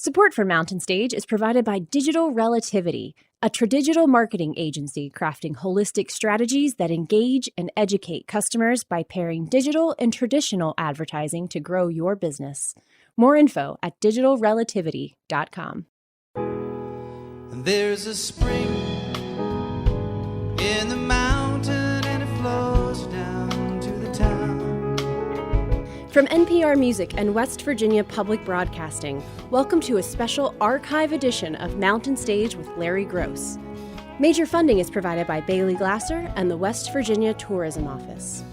Support for Mountain Stage is provided by Digital Relativity, a tradigital marketing agency crafting holistic strategies that engage and educate customers by pairing digital and traditional advertising to grow your business. More info at digitalrelativity.com. There's a spring in the mountain and it flows down to the town. From NPR Music and West Virginia Public Broadcasting, welcome to a special archive edition of Mountain Stage with Larry Gross. Major funding is provided by Bailey Glasser and the West Virginia Tourism Office.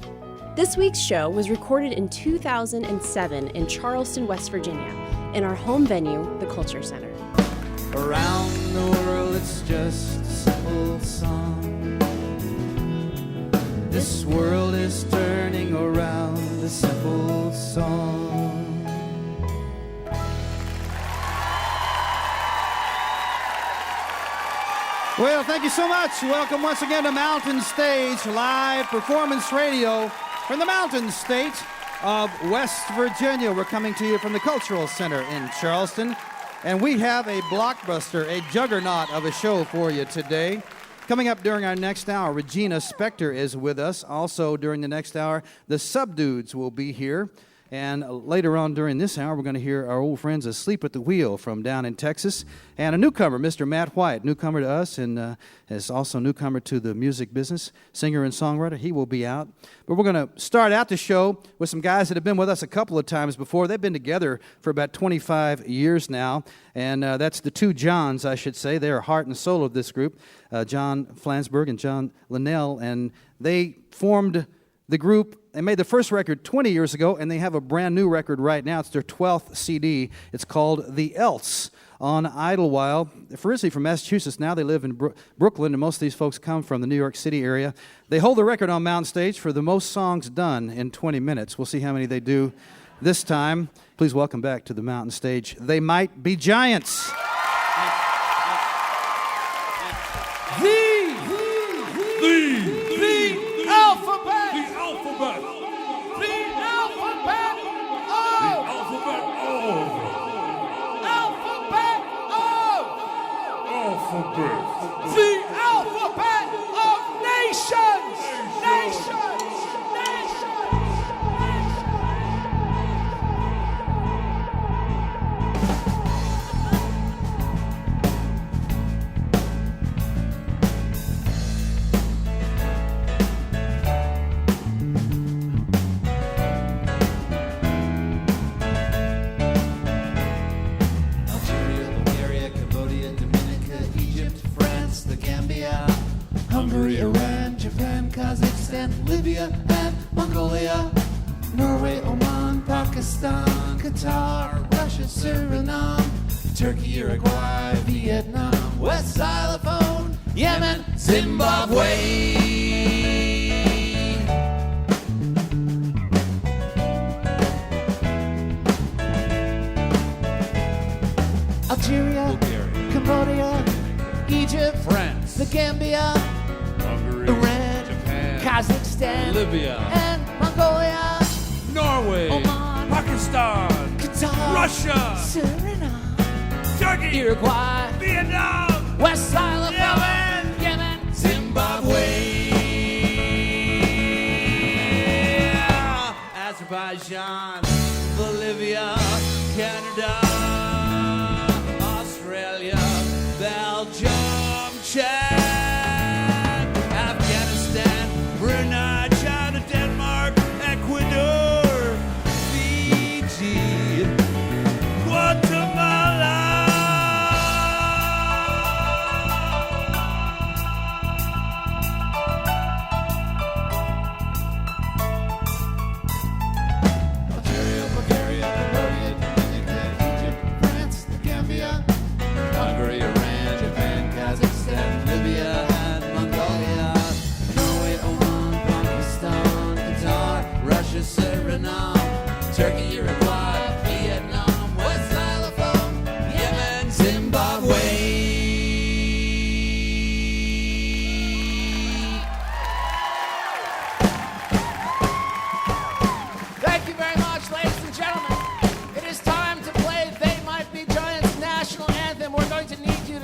This week's show was recorded in 2007 in Charleston, West Virginia, in our home venue, the Culture Center. Around the world it's just a simple song. This world is turning around the simple song. Well, thank you so much. Welcome once again to Mountain Stage, live performance radio from the Mountain State of West Virginia. We're coming to you from the Cultural Center in Charleston, and we have a blockbuster, a juggernaut of a show for you today. Coming up during our next hour, Regina Spektor is with us. Also during the next hour, the Subdudes will be here. And later on during this hour, we're going to hear our old friends Asleep at the Wheel from down in Texas. And a newcomer, Mr. Matt White, newcomer to us and is also a newcomer to the music business, singer and songwriter. He will be out. But we're going to start out the show with some guys that have been with us a couple of times before. They've been together for about 25 years now. And that's the two Johns, I should say. They're heart and soul of this group, John Flansburgh and John Linnell. And they formed the group. They made the first record 20 years ago, and they have a brand new record right now. It's their 12th CD. It's called The Else on Idlewild. They're originally from Massachusetts. Now they live in Brooklyn, and most of these folks come from the New York City area. They hold the record on Mountain Stage for the most songs done in 20 minutes. We'll see how many they do this time. Please welcome back to the Mountain Stage, They Might Be Giants. The alphabet of nations! Nations! Hungary, Iran, Japan, Kazakhstan, Libya, and Mongolia, Norway, Oman, Pakistan, Qatar, Russia, Suriname, Turkey, Uruguay, Vietnam, West Xylophone, Yemen, Zimbabwe. Algeria, Bulgaria, Cambodia, Egypt, France, the Gambia, Hungary, Iran, Japan, Kazakhstan, Libya, and Mongolia, Norway, Oman, Pakistan, Qatar, Russia, Suriname, Turkey, Uruguay, Vietnam, West Xylophone, Yemen, Zimbabwe, Azerbaijan, Bolivia, Canada, Australia, Belgium, Chad, Afghanistan, Brunei, China, Denmark, Ecuador, Fiji, Guatemala.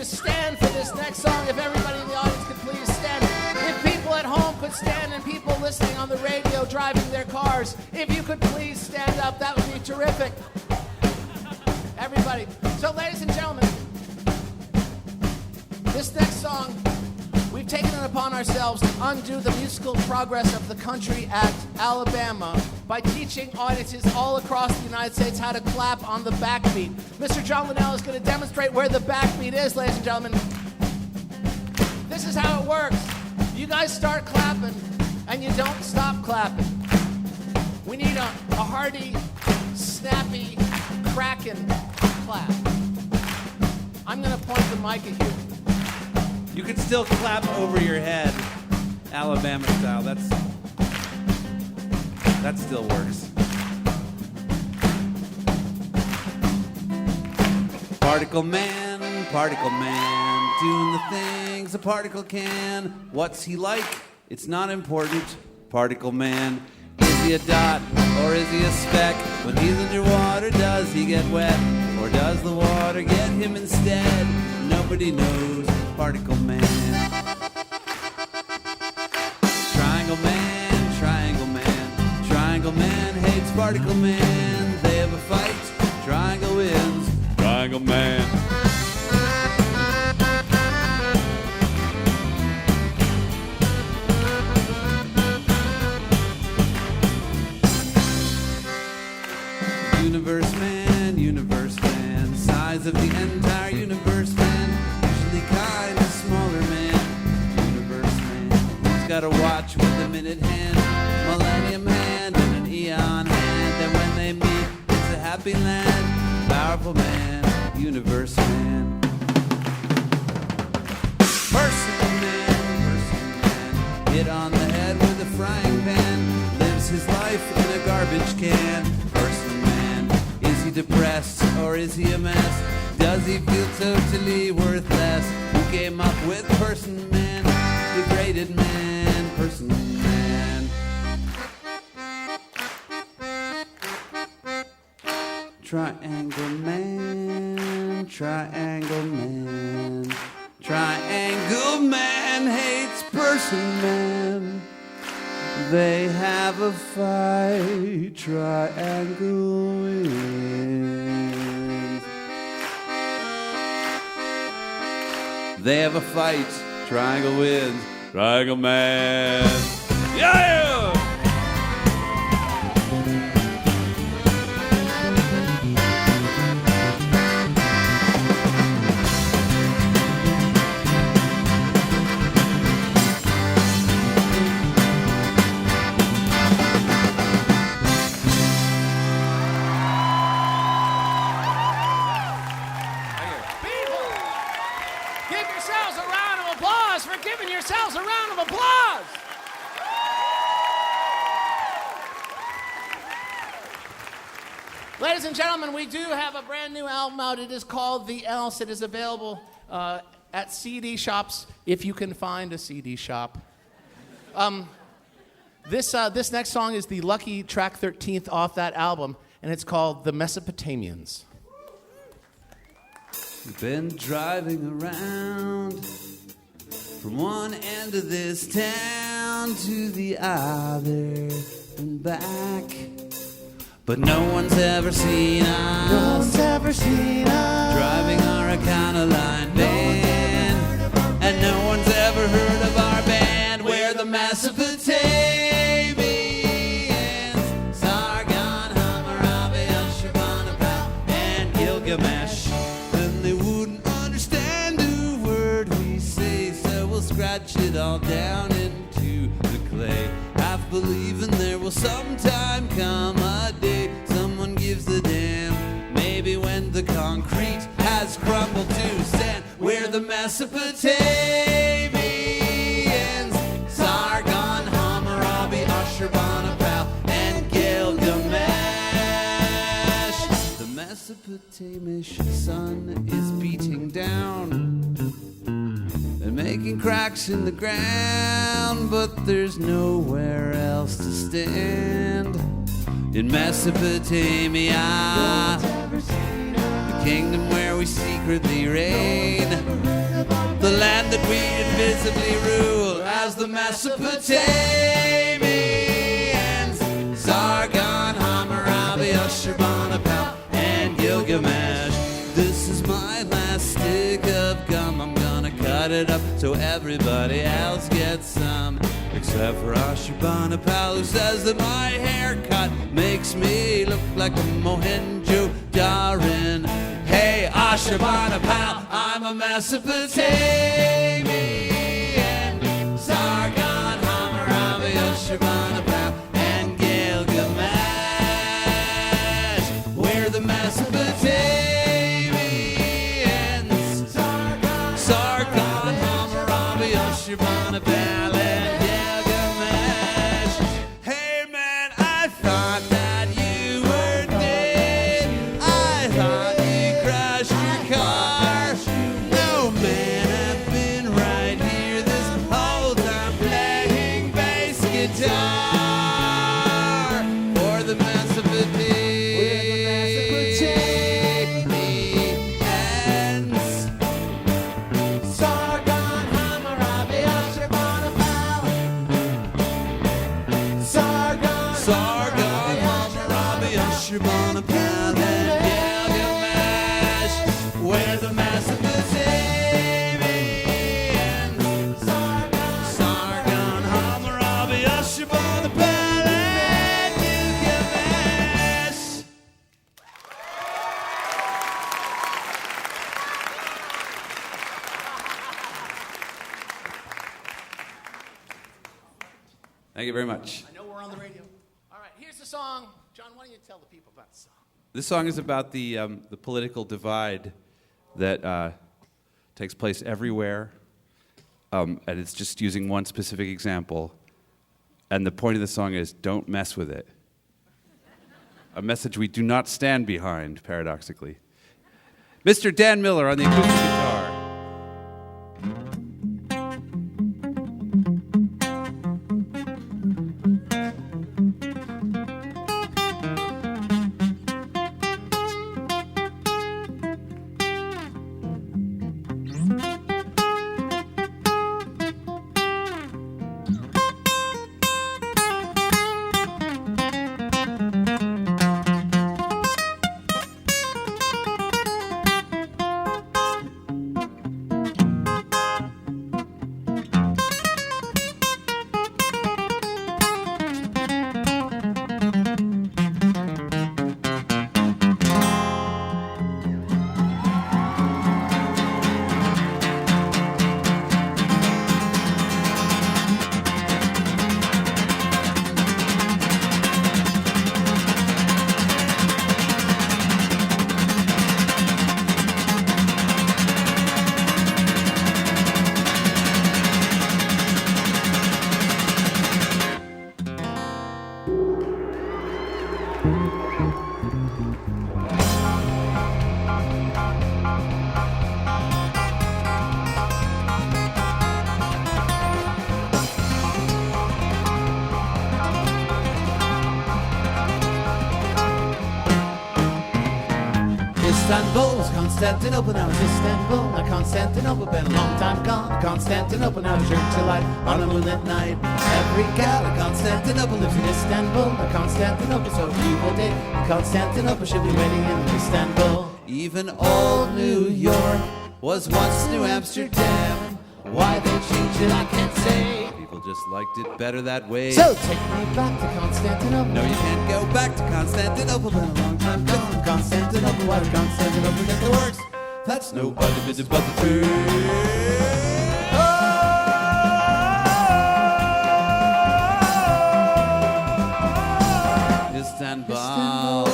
to stand for this next song. If everybody in the audience could please stand. If people at home could stand and people listening on the radio driving their cars, if you could please stand up, that would be terrific. Everybody. So, ladies and gentlemen, this next song, we've taken it upon ourselves to undo the musical progress of the Country Act, Alabama, by teaching audiences all across the United States how to clap on the backbeat. Mr. John Linnell is going to demonstrate where the backbeat is, ladies and gentlemen. This is how it works. You guys start clapping, and you don't stop clapping. We need a hearty, snappy, cracking clap. I'm going to point the mic at you. You can still clap over your head, Alabama style. That still works. Particle man, doing the things a particle can. What's he like? It's not important. Particle man, is he a dot or is he a speck? When he's underwater, does he get wet? Or does the water get him instead? Nobody knows. Particle man. Triangle man, triangle man. Triangle man hates particle man. They have a fight. Triangle wins. Triangle man. Universe man, size of the entire universe man, usually kind of smaller man, universe man, he's got a watch with a minute hand, millennium hand and an eon hand, and when they meet, it's a happy land, powerful man, universe man. Person man, hit on the head with a frying pan, lives his life in a garbage can, person man. Is he depressed or is he a mess? Does he feel totally worthless? Who came up with person man? Degraded man, person man. Triangle man, triangle man. Triangle man hates person man. They have a fight, triangle wins. They have a fight, triangle wins. Triangle man. Yeah! Yourselves a round of applause. Ladies and gentlemen, we do have a brand new album out. It is called The Else. It is available at CD shops, if you can find a CD shop. This next song is the lucky track 13th off that album, and it's called The Mesopotamians. We've been driving around from one end of this town to the other and back, but no one's ever seen us. No one's ever seen us driving our Econoline van, and no one's ever heard of our band. We're the Mesopotamians, Sargon, Hammurabi, Ashurbanipal, and Gilgamesh. And they wouldn't understand a word we say, so we'll scratch it all down into the clay, half believing there will sometime come a day someone gives a damn. Maybe when the concrete has crumbled to sand. We're the Mesopotamians, Sargon, Hammurabi, Ashurbanipal, and Gilgamesh. The Mesopotamish sun is beating down and making cracks in the ground, but there's nowhere else to stand. In Mesopotamia, the kingdom where we secretly reign, land that we invisibly rule as the Mesopotamians. Sargon, Hammurabi, Ashurbanipal, and Gilgamesh. This is my last stick of gum. I'm gonna cut it up so everybody else gets some. Except for Ashurbanipal, who says that my haircut makes me look like a Mohenjo-Darin. Hey, Ashurbanipal, I'm a Mesopotamian. Sargon, Hammurabi, Ashurbanipal, and Gilgamesh. We're the Mesopotamians. Sargon, Hammurabi, Ashurbanipal, and Gilgamesh. Hey man, I thought that you were dead. I thought you crashed your car. No man, I've been right here this whole time playing bass guitar for the Mesopotamians. Sargon, Hammurabi, Ashurbanipal. Sargon, Hammurabi, Ashurbanipal, and Gilgamesh. We're the Mesopotamians. Sargon, Hammurabi, Ashurbanipal, and Gilgamesh. Thank you very much. I know we're on the radio. All right, here's the song. John, why don't you tell the people about the song? This song is about the political divide that takes place everywhere, and it's just using one specific example. And the point of the song is, don't mess with it. A message we do not stand behind, paradoxically. Mr. Dan Miller on the acoustic guitar. Istanbul's Constantinople, now it's Istanbul, now Constantinople, been a long time gone. Constantinople, now it's church light on a moonlit night. Every gal in Constantinople lives in Istanbul, now Constantinople, so people did. Constantinople should be waiting in Istanbul. Even old New York was once New Amsterdam. Why they changed it, I can't say. People just liked it better that way. So take me back to Constantinople. No, you can't go back to Constantinople. Been a long time gone. Constantinople, why did Constantinople get the works? That's nobody but the truth. Istanbul.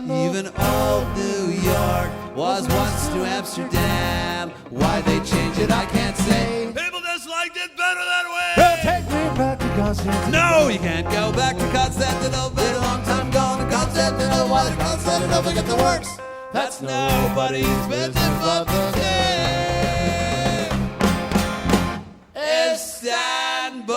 Even old New York was once New Amsterdam. Why they changed it, I can't say. People just liked it better that way. Well, take me back to Constantinople. No, you can't go back to Constantinople. Been a long time gone to Constantinople. Why did Constantinople get the works? That's nobody's business but the day. Istanbul.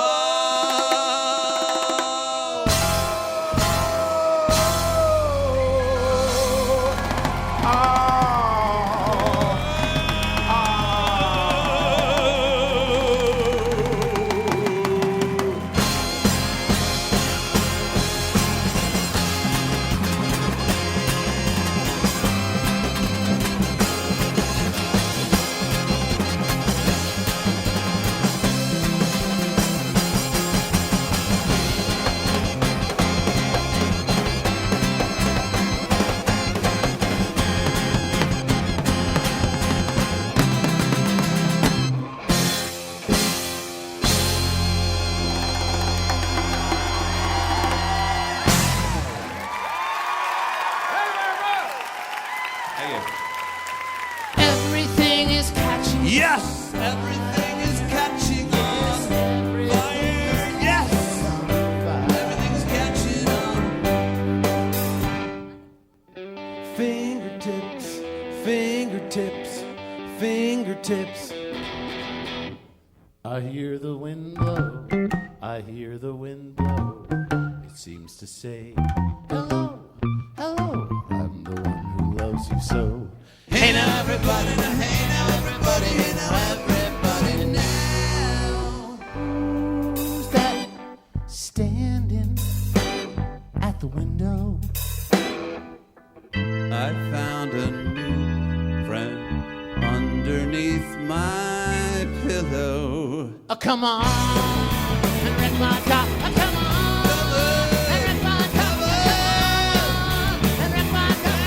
seems to say, hello, hello, I'm the one who loves you so. Hey now everybody, now hey now everybody, hey now everybody now. Who's that standing at the window? I found a new friend underneath my pillow. Oh, come on, and wreck my car. Oh, come on, and wreck my car. And wreck my car.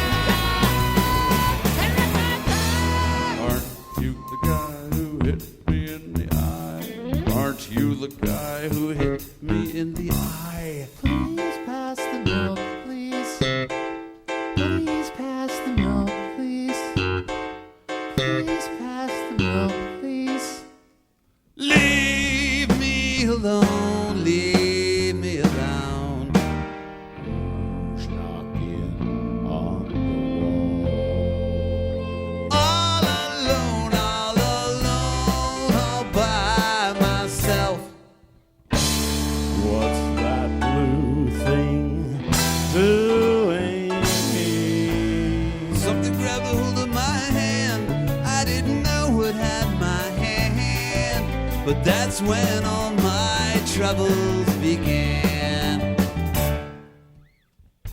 And wreck my car. Aren't you the guy who hit me in the eye? Aren't you the guy who hit me in the eye? Please pass the milk, please. Please pass the milk, please. Please pass the milk, please. Leave me alone, leave me alone. Who's knocking on the wall? All alone, all by myself. What's that blue thing doing here? Something grabbed a hold of my hand. I didn't know it had my hand, but that's when all my troubles began.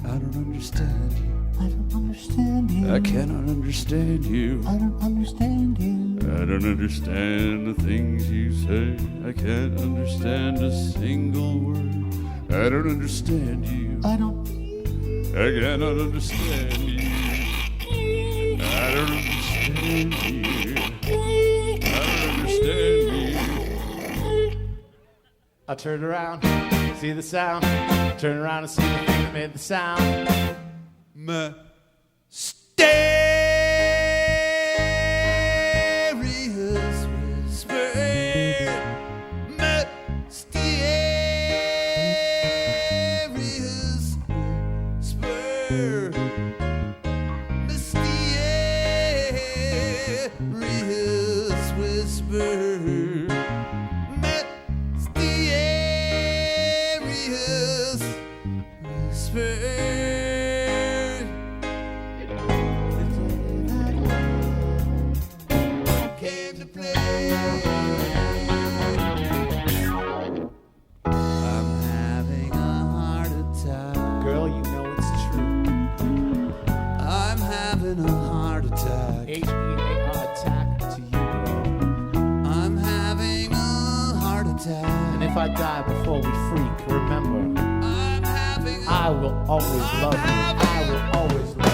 I don't understand you. I don't understand you. I cannot understand you. I don't understand you. I don't understand the things you say. I can't understand a single word. I don't understand you. I don't. I cannot understand you. I don't understand you. I don't understand you. I turned around, see the sound. Turn around and see the thing that made the sound. Mysterious whisper. Mysterious whisper. Mysterious whisper. Mysterious whisper. Came to play. I'm having a heart attack. Girl, you know it's true. I'm having a heart attack. H-E-A-R attack to you, girl. I'm having a heart attack. And if I die before we freak, remember, I'm having a I will always love you. I will always love you.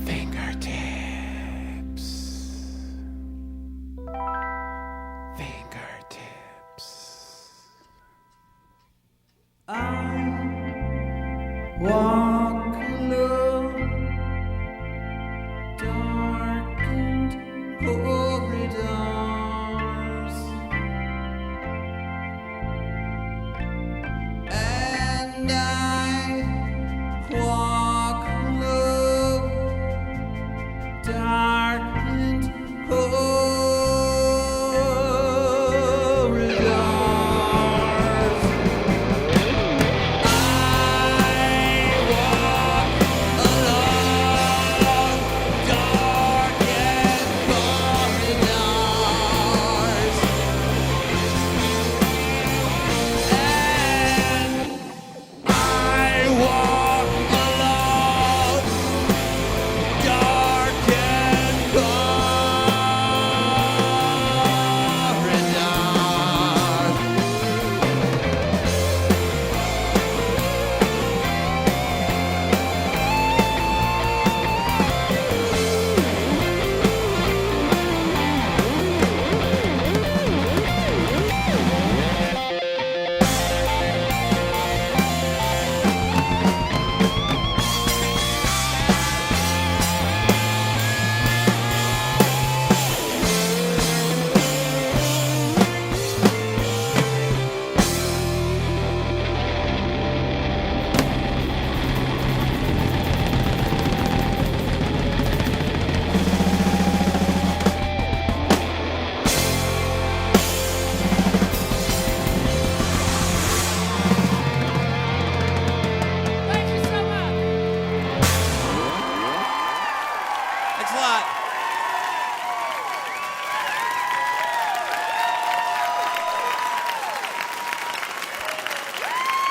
Fingertips. Fingertips. walk alone, darkened corridors, and I walk alone, darkened corridors.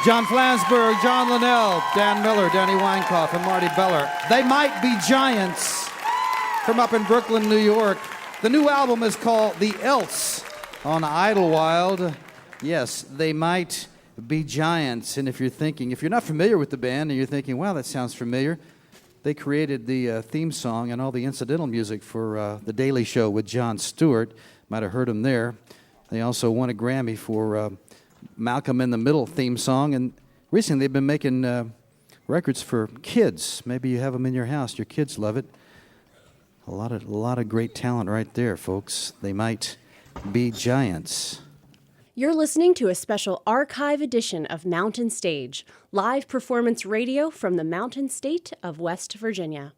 John Flansburgh, John Linnell, Dan Miller, Danny Weinkoff, and Marty Beller. They Might Be Giants from up in Brooklyn, New York. The new album is called The Else on Idlewild. Yes, They Might Be Giants. And if you're not familiar with the band and you're thinking, wow, that sounds familiar, they created the theme song and all the incidental music for The Daily Show with Jon Stewart. Might have heard them there. They also won a Grammy for Malcolm in the Middle theme song. And recently they've been making records for kids. Maybe you have them in your house. Your kids love it. A lot of great talent right there, folks. They Might Be Giants. You're listening to a special archive edition of Mountain Stage, live performance radio from the Mountain State of West Virginia.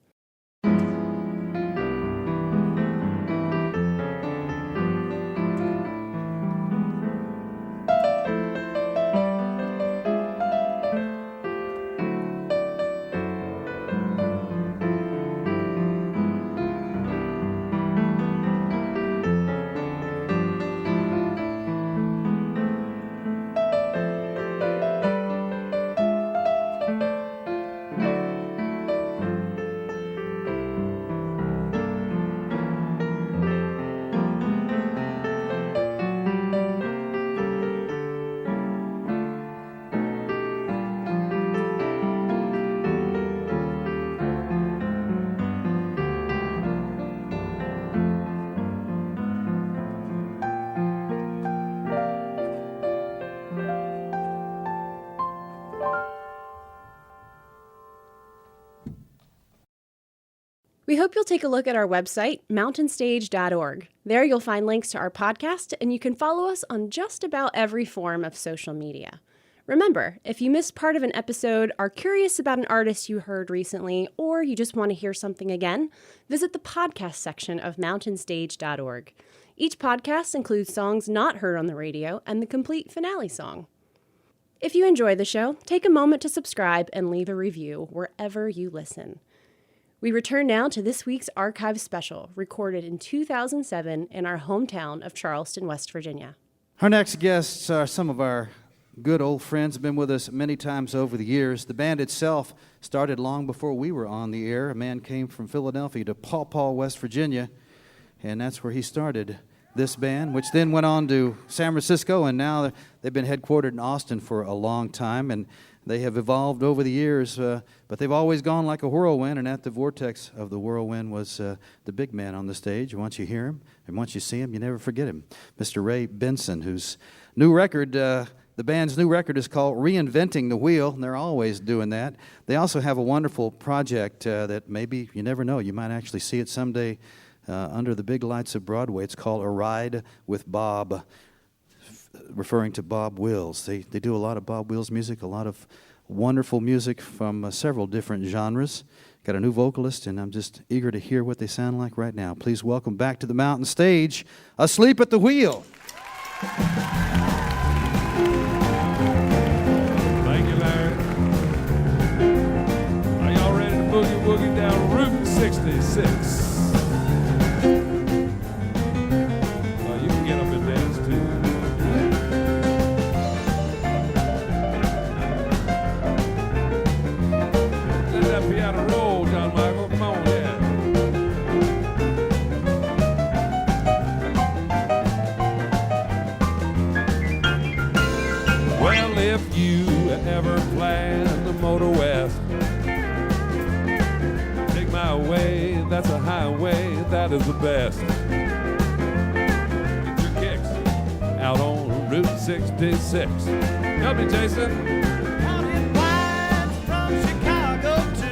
We hope you'll take a look at our website, mountainstage.org. There you'll find links to our podcast, and you can follow us on just about every form of social media. Remember, if you missed part of an episode, are curious about an artist you heard recently, or you just want to hear something again, visit the podcast section of mountainstage.org. Each podcast includes songs not heard on the radio and the complete finale song. If you enjoy the show, take a moment to subscribe and leave a review wherever you listen. We return now to this week's archive special, recorded in 2007 in our hometown of Charleston, West Virginia. Our next guests are some of our good old friends, have been with us many times over the years. The band itself started long before we were on the air. A man came from Philadelphia to Paw Paw, West Virginia, and that's where he started this band, which then went on to San Francisco, and now they've been headquartered in Austin for a long time, and they have evolved over the years, but they've always gone like a whirlwind, and at the vortex of the whirlwind was the big man on the stage. Once you hear him, and once you see him, you never forget him. Mr. Ray Benson, whose new record, the band's new record is called Reinventing the Wheel, and they're always doing that. They also have a wonderful project that maybe, you never know, you might actually see it someday under the big lights of Broadway. It's called A Ride with Bob, referring to Bob Wills. They do a lot of Bob Wills music, a lot of wonderful music from several different genres. Got a new vocalist, and I'm just eager to hear what they sound like right now. Please welcome back to the Mountain Stage, Asleep at the Wheel. Thank you, Larry. Are y'all ready to boogie woogie down Route 66? You can get up and dance too. Let that piano roll, John Michael. Come on, yeah. Well, if you ever plan to motor west, take my way, that's a highway, that is the best. Get your kicks out on Route 66. Help me, Jason. Counting lines from Chicago to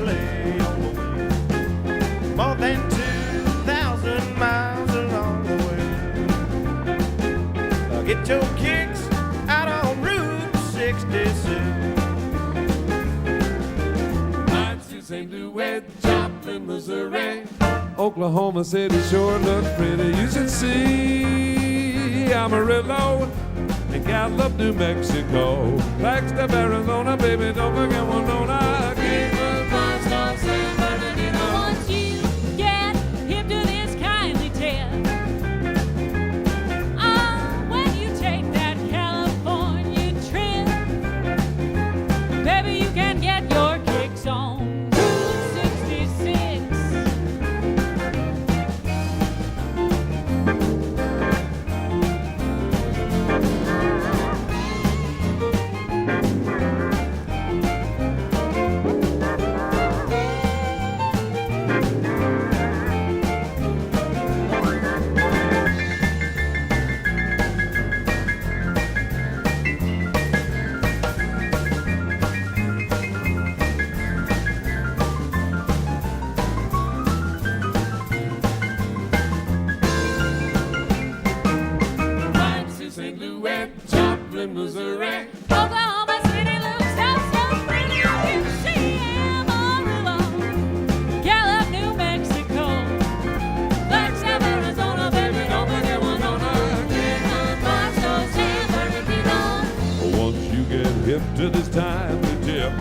LA on the way. More than 2,000 miles along the way. Get your kicks out on Route 66. Nights you seem to wait, Joplin, Missouri. Oklahoma City sure looks pretty. You should see Amarillo and Gallup, New Mexico. Flagstaff, Arizona, baby, don't forget Winona. Once you get hip to this kindly tale, when you take that California trip, Joplin, Missouri. Oklahoma City looks up so pretty. You can see Amarillo, Gallup, New Mexico. Flagstaff, Arizona, baby, don't forget Winona. Cleveland, Barstow, San Bernardino. Once you get hip to this time to tip,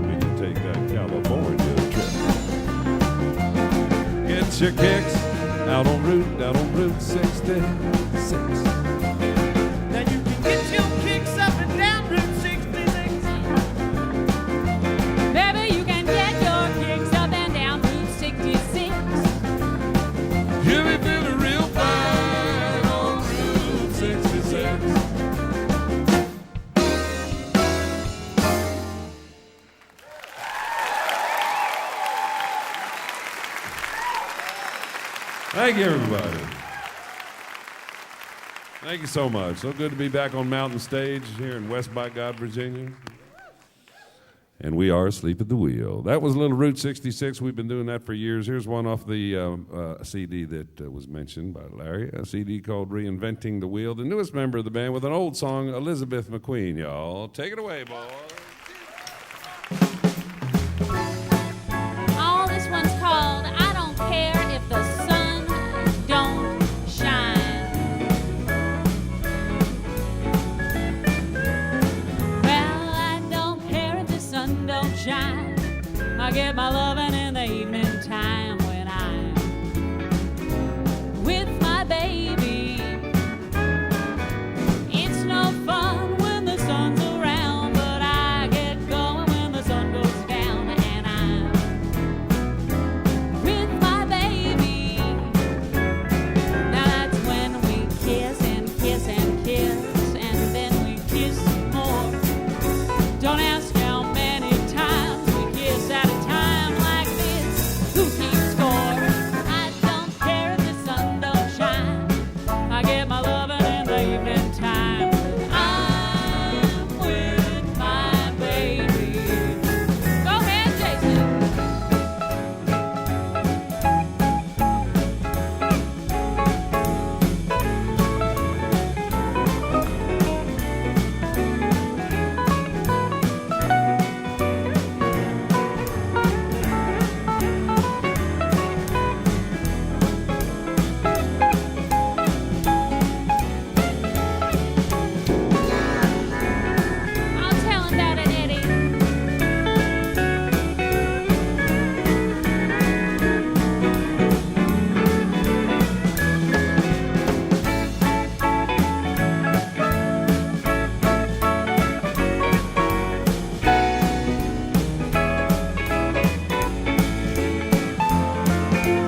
we can take that California trip. Get your kicks out on Route 66. Now you can get your kicks up and down Route 66. Baby, you can get your kicks up and down Route 66. You'll be feeling real fine on Route 66. Thank you, everybody. Thank you so much. So good to be back on Mountain Stage here in West by God, Virginia. And we are asleep at the wheel. That was a little Route 66. We've been doing that for years. Here's one off the CD that was mentioned by Larry, a CD called Reinventing the Wheel. The newest member of the band with an old song, Elizabeth McQueen, y'all. Take it away, boys. Oh, this one's called I Don't Care If the Sun Don't Shine. Well, I don't care if the sun don't shine. I get my loving in the evening time when I'm with my baby. It's no fun when the sun's around, but I get going when the sun goes down and I'm with my baby. Now that's when we kiss and kiss and kiss, and then we kiss more. Don't ask how many times we kiss at a time like this. Who keeps score? I don't care if the sun don't shine. I get my loving in the evening time. I'm with my baby. Go ahead, Jason. I'll tell him that and Eddie.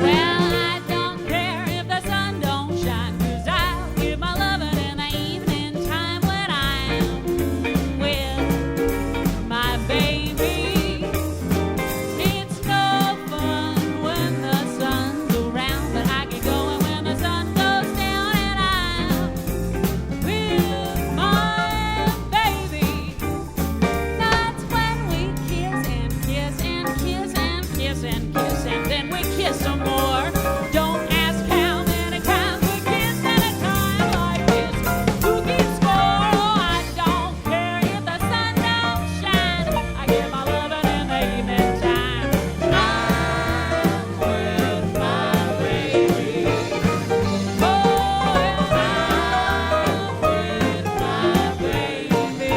Well, I don't care if the sun don't shine, 'cause I'll give my loving in the evening time when I'm with my baby. It's no fun when the sun's around, but I get going when the sun goes down and I'm with my baby. That's when we kiss and kiss and kiss and kiss and kiss, and then we kiss some more. Don't ask how many times we kiss at a time like this. Who keeps score? Oh, I don't care if the sun don't shine. I get my loving in the evening time. I'm with my baby. Oh, and I'm with my baby.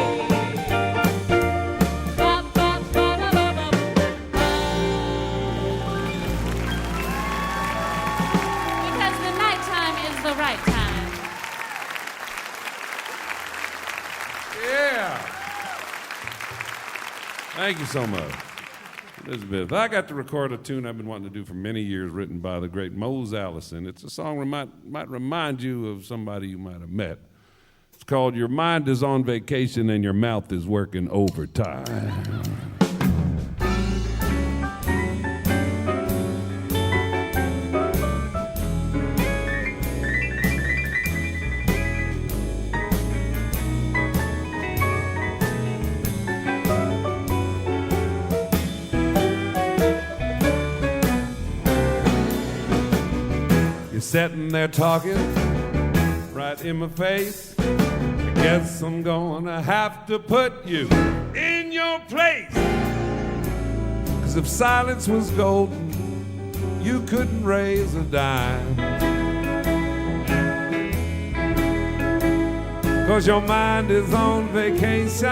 Because the nighttime is the right time. Yeah. Thank you so much, Elizabeth. I got to record a tune I've been wanting to do for many years, written by the great Mose Allison. It's a song might remind you of somebody you might have met. It's called Your Mind is on Vacation and Your Mouth is Working Overtime. You're sitting there talking right in my face. I guess I'm gonna have to put you in your place. 'Cause if silence was golden, you couldn't raise a dime. 'Cause your mind is on vacation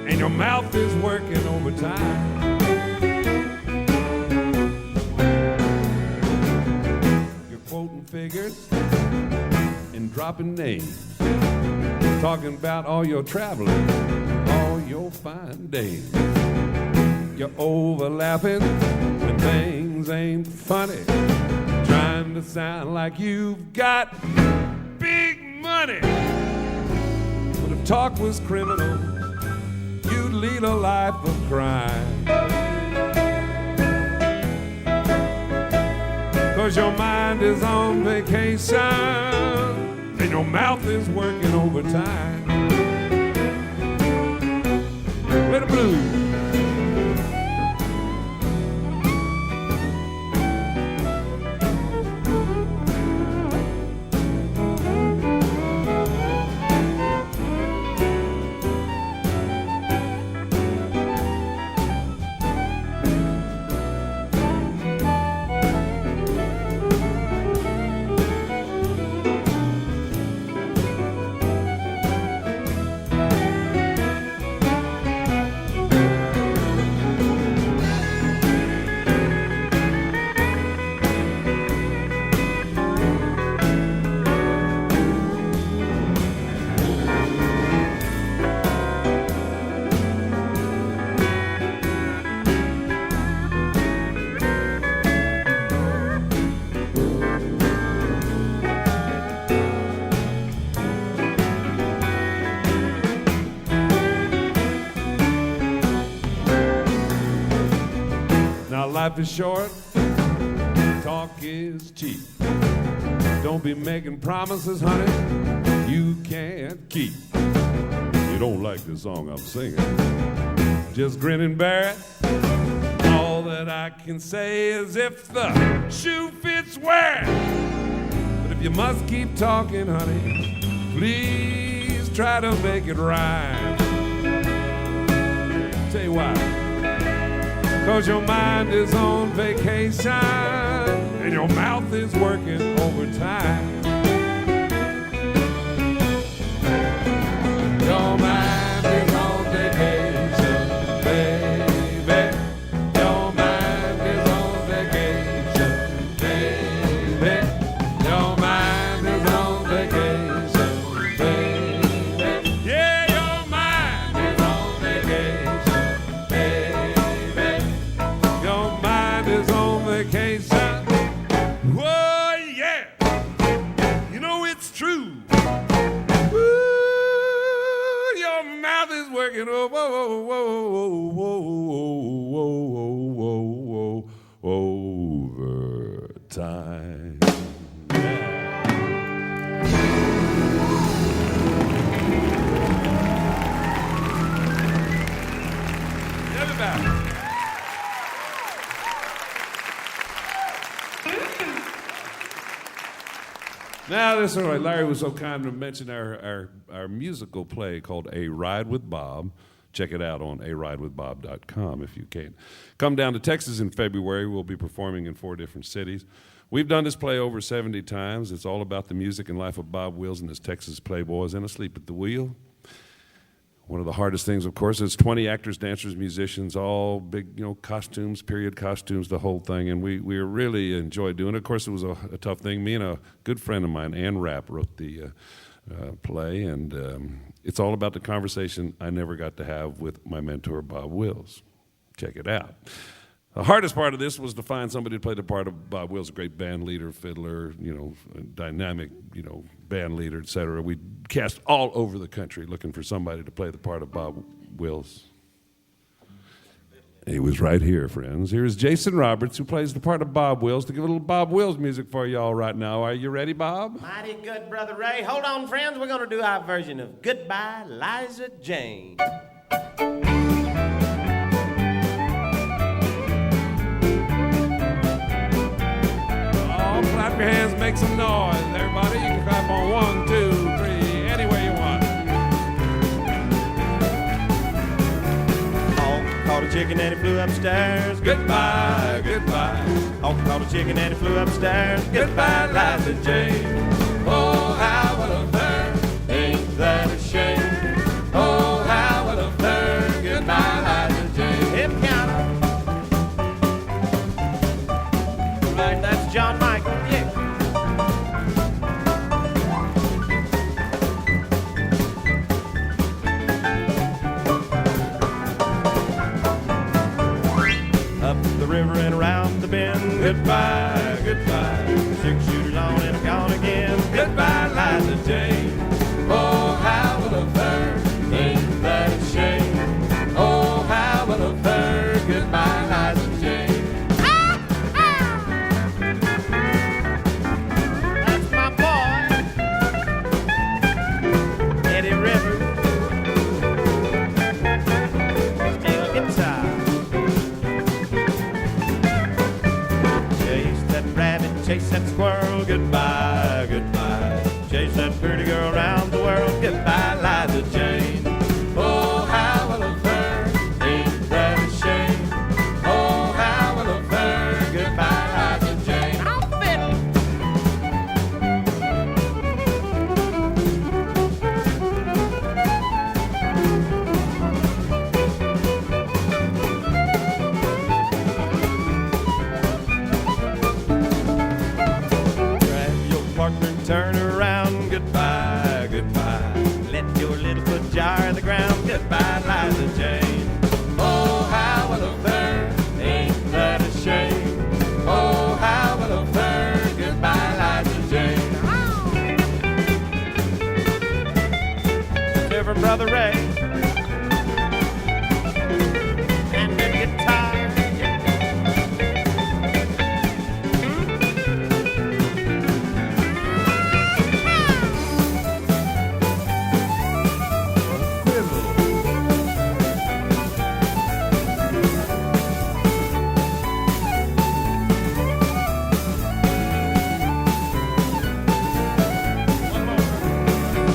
and your mouth is working overtime. You're quoting figures and dropping names, talking about all your traveling, all your fine days. You're overlapping when things ain't funny, trying to sound like you've got big money. But if talk was criminal, you'd lead a life of crime. 'Cause your mind is on vacation and your mouth is working overtime. Play the blues. Life is short, talk is cheap. Don't be making promises, honey, you can't keep. You don't like the song I'm singing, just grin and bear it. All that I can say is if the shoe fits, wear it. But if you must keep talking, honey, please try to make it rhyme. Tell you why. 'Cause your mind is on vacation and your mouth is working overtime. Your mind is on vacation, baby. Your mind is on vacation, baby. Your mind is on vacation, baby. Yeah, your mind is on vacation, baby. Your mind is on vacation. Whoa, yeah. You know it's true. Woo, your mouth is working. Oh, whoa, whoa, whoa, whoa, whoa, whoa, whoa, overtime. Everybody. Now, this is all right. Larry was so kind to mention our musical play called A Ride with Bob. Check it out on aridewithbob.com if you can. Come down to Texas in February. We'll be performing in 4 different cities. We've done this play over 70 times. It's all about the music and life of Bob Wills and his Texas Playboys and Asleep at the Wheel. One of the hardest things, of course, is 20 actors, dancers, musicians, all big, costumes, period costumes, the whole thing, and we really enjoyed doing it. Of course, it was a tough thing. Me and a good friend of mine, Ann Rapp, wrote the play, and it's all about the conversation I never got to have with my mentor, Bob Wills. Check it out. The hardest part of this was to find somebody to play the part of Bob Wills, a great band leader, fiddler, dynamic, band leader, et cetera. We cast all over the country looking for somebody to play the part of Bob Wills. He was right here, friends. Here's Jason Roberts, who plays the part of Bob Wills, to give a little Bob Wills music for y'all right now. Are you ready, Bob? Mighty good, Brother Ray. Hold on, friends. We're going to do our version of Goodbye, Liza Jane. Clap your hands, make some noise. Everybody, you can clap on 1, chicken and he flew upstairs. Goodbye, goodbye. Honk called a chicken and he flew upstairs. Goodbye, Liza Jane. Oh, how I love her. Ain't that a shame? Oh, how I love her. Goodbye, Liza Jane. Hip counter. Right, that's John Michael. Yeah. Up the river and around the bend. Goodbye, goodbye. 6 shooters on and I'm gone again. Goodbye, Liza Jane. Oh, how I love her. Ain't that a shame? Oh, how I love her. Goodbye, Liza Jane. That's my boy, Eddie Rivers. Steel guitar. Chase that rabbit, chase that squirrel. Goodbye, goodbye. Chase that pretty girl around the world. Goodbye, Liza Jane. Oh, how I love her. Ain't that a shame? Oh, how I love her. Goodbye, Liza Jane. Grab your partner and turn around. Goodbye, goodbye. Let your little foot jar the ground. Goodbye, Liza Jane. Oh, how I love her. Ain't that a shame? Oh, how I love her. Goodbye, Liza Jane. Reverend Brother Ray. And the guitar.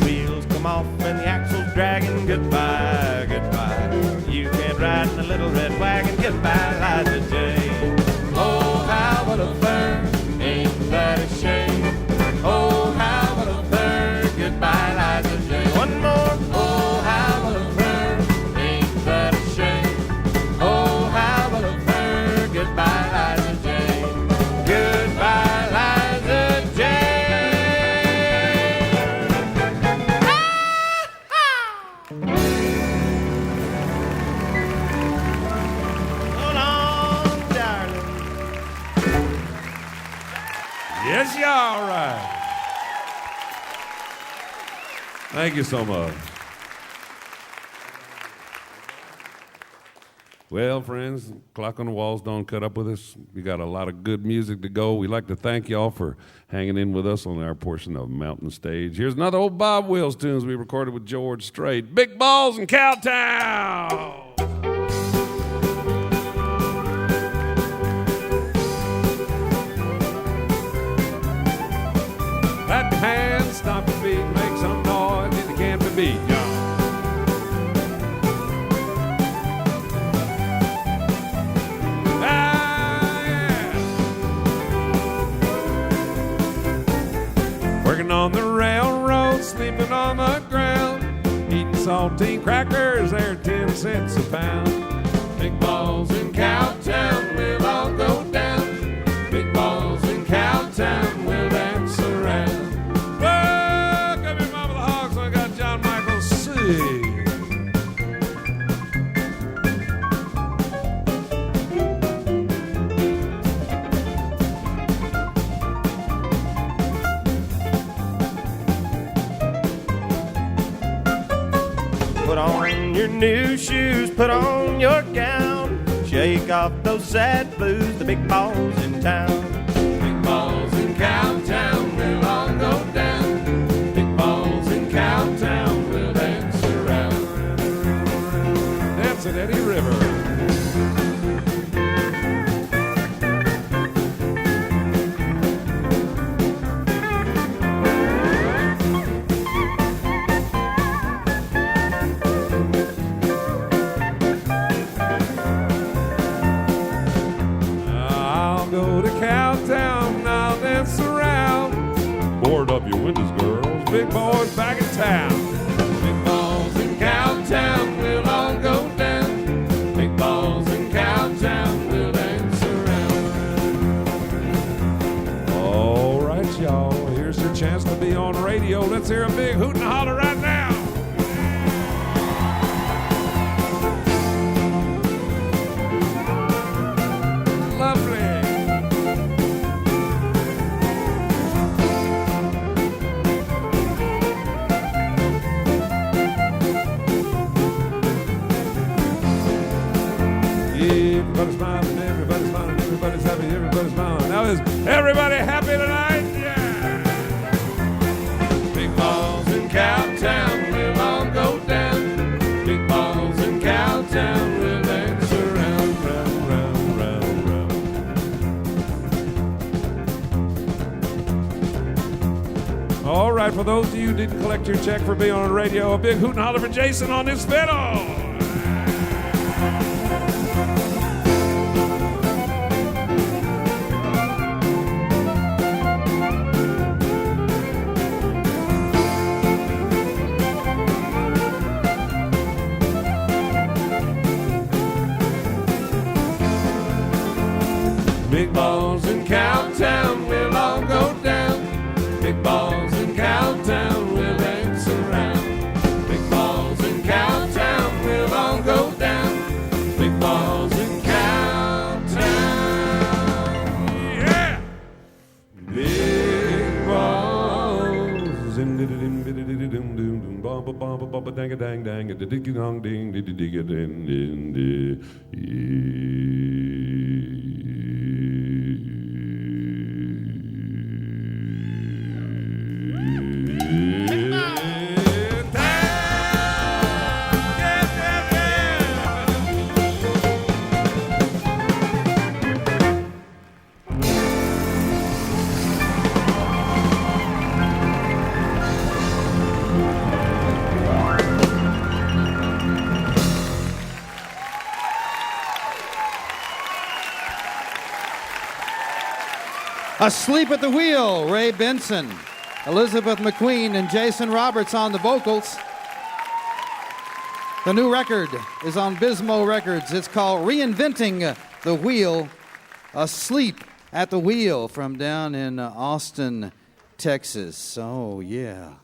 Wheels come off and the axle's dragging. Goodbye, goodbye. You can't ride in the little red wagon. Goodbye, Liza Jane. Oh, how I love her. Ain't that a shame? Oh, how I love her. Goodbye, Liza Jane. One more. Oh, how I love her. Ain't that a shame? Oh, how I love her. Goodbye, Liza Jane. Goodbye, Liza Jane. So long, darling. Yes, you all right. Thank you so much. Well, friends, Clock on the Walls don't cut up with us. We got a lot of good music to go. We'd like to thank y'all for hanging in with us on our portion of Mountain Stage. Here's another old Bob Wills tunes we recorded with George Strait. Big Balls in Cowtown. Clap your hands, stomp your feet, make some noise in the camp to beat, y'all. Ah, yeah. Working on the railroad, sleeping on the ground, eating saltine crackers, they're 10 cents a pound. Big balls in Cowtown, we'll all go down. Big balls in Cowtown, we'll dance around. Whoa, come here, Mama the Hogs, I got John Michael C. Put on your new shoes, put on your gown. Shake off those sad blues, the big balls in town. Big balls in Cowtown, we'll all go down. Big balls in Cowtown, we'll dance around. Dance at Eddie River. big boys back in town. Big balls in Cowtown, we'll all go down. Big balls in Cowtown, we'll dance around. All right, y'all, here's your chance to be on radio. Let's hear a big hoot and holler right now. Lovely. Everybody's smiling, everybody's smiling, everybody's happy, everybody's smiling. Now is everybody happy tonight? Yeah! Big balls in Cowtown, we'll all go down. Big balls in Cowtown, we'll dance around, round, round, round, round. All right, for those of you who didn't collect your check for being on the radio, a big hoot and holler for Jason on his fiddle. Big balls in Cowtown, we'll all go down. Big balls in Cowtown, we'll dance around. Big balls in Cowtown, we'll all go down. Big balls in Cowtown, yeah! Big balls in dang a dang dang a ding dong ding ding ding ding. Asleep at the Wheel, Ray Benson, Elizabeth McQueen, and Jason Roberts on the vocals. The new record is on Bismo Records. It's called Reinventing the Wheel, Asleep at the Wheel, from down in Austin, Texas. Oh, yeah.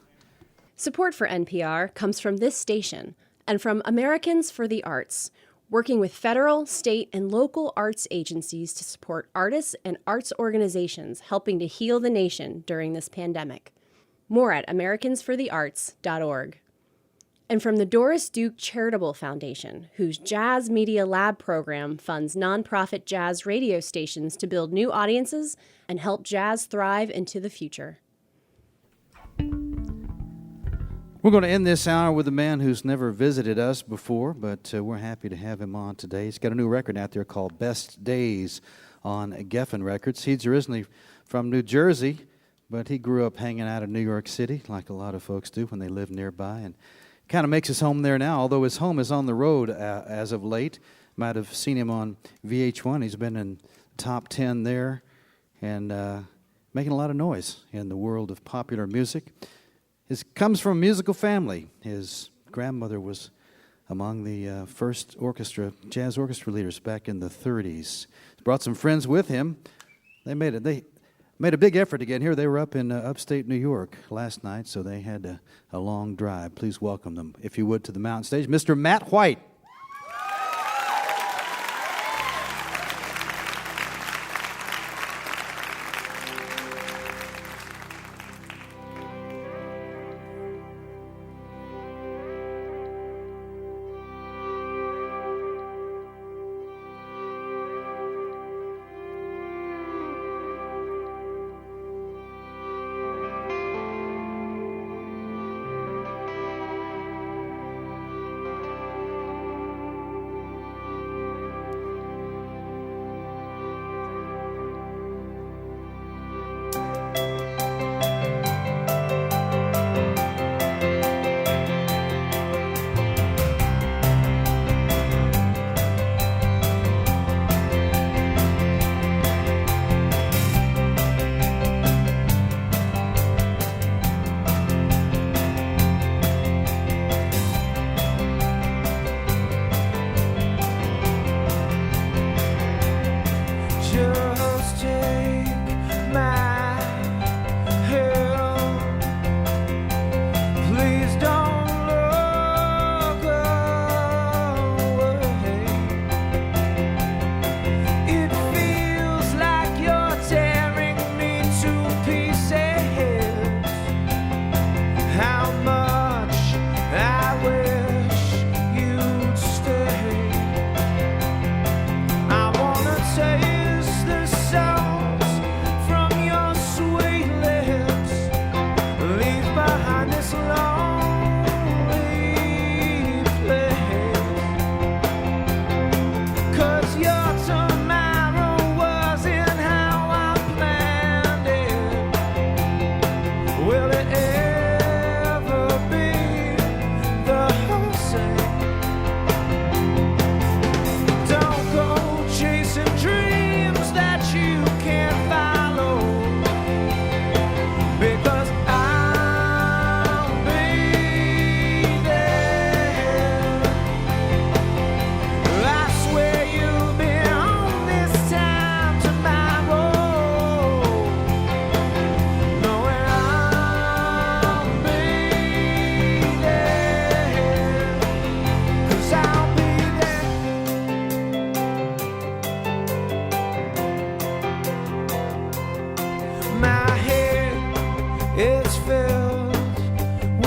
Support for NPR comes from this station and from Americans for the Arts, working with federal, state, and local arts agencies to support artists and arts organizations helping to heal the nation during this pandemic. More at americansforthearts.org. And from the Doris Duke Charitable Foundation, whose Jazz Media Lab program funds nonprofit jazz radio stations to build new audiences and help jazz thrive into the future. We're going to end this hour with a man who's never visited us before, but we're happy to have him on today. He's got a new record out there called Best Days on Geffen Records. He's originally from New Jersey, but he grew up hanging out in New York City, like a lot of folks do when they live nearby, and kind of makes his home there now, although his home is on the road as of late. Might have seen him on VH1. He's been in top 10 there and making a lot of noise in the world of popular music. He comes from a musical family. His grandmother was among the first jazz orchestra leaders back in the 30s. He brought some friends with him. They made a big effort to get here. They were up in upstate New York last night, so they had a long drive. Please welcome them, if you would, to the mountain stage, Mr. Matt White.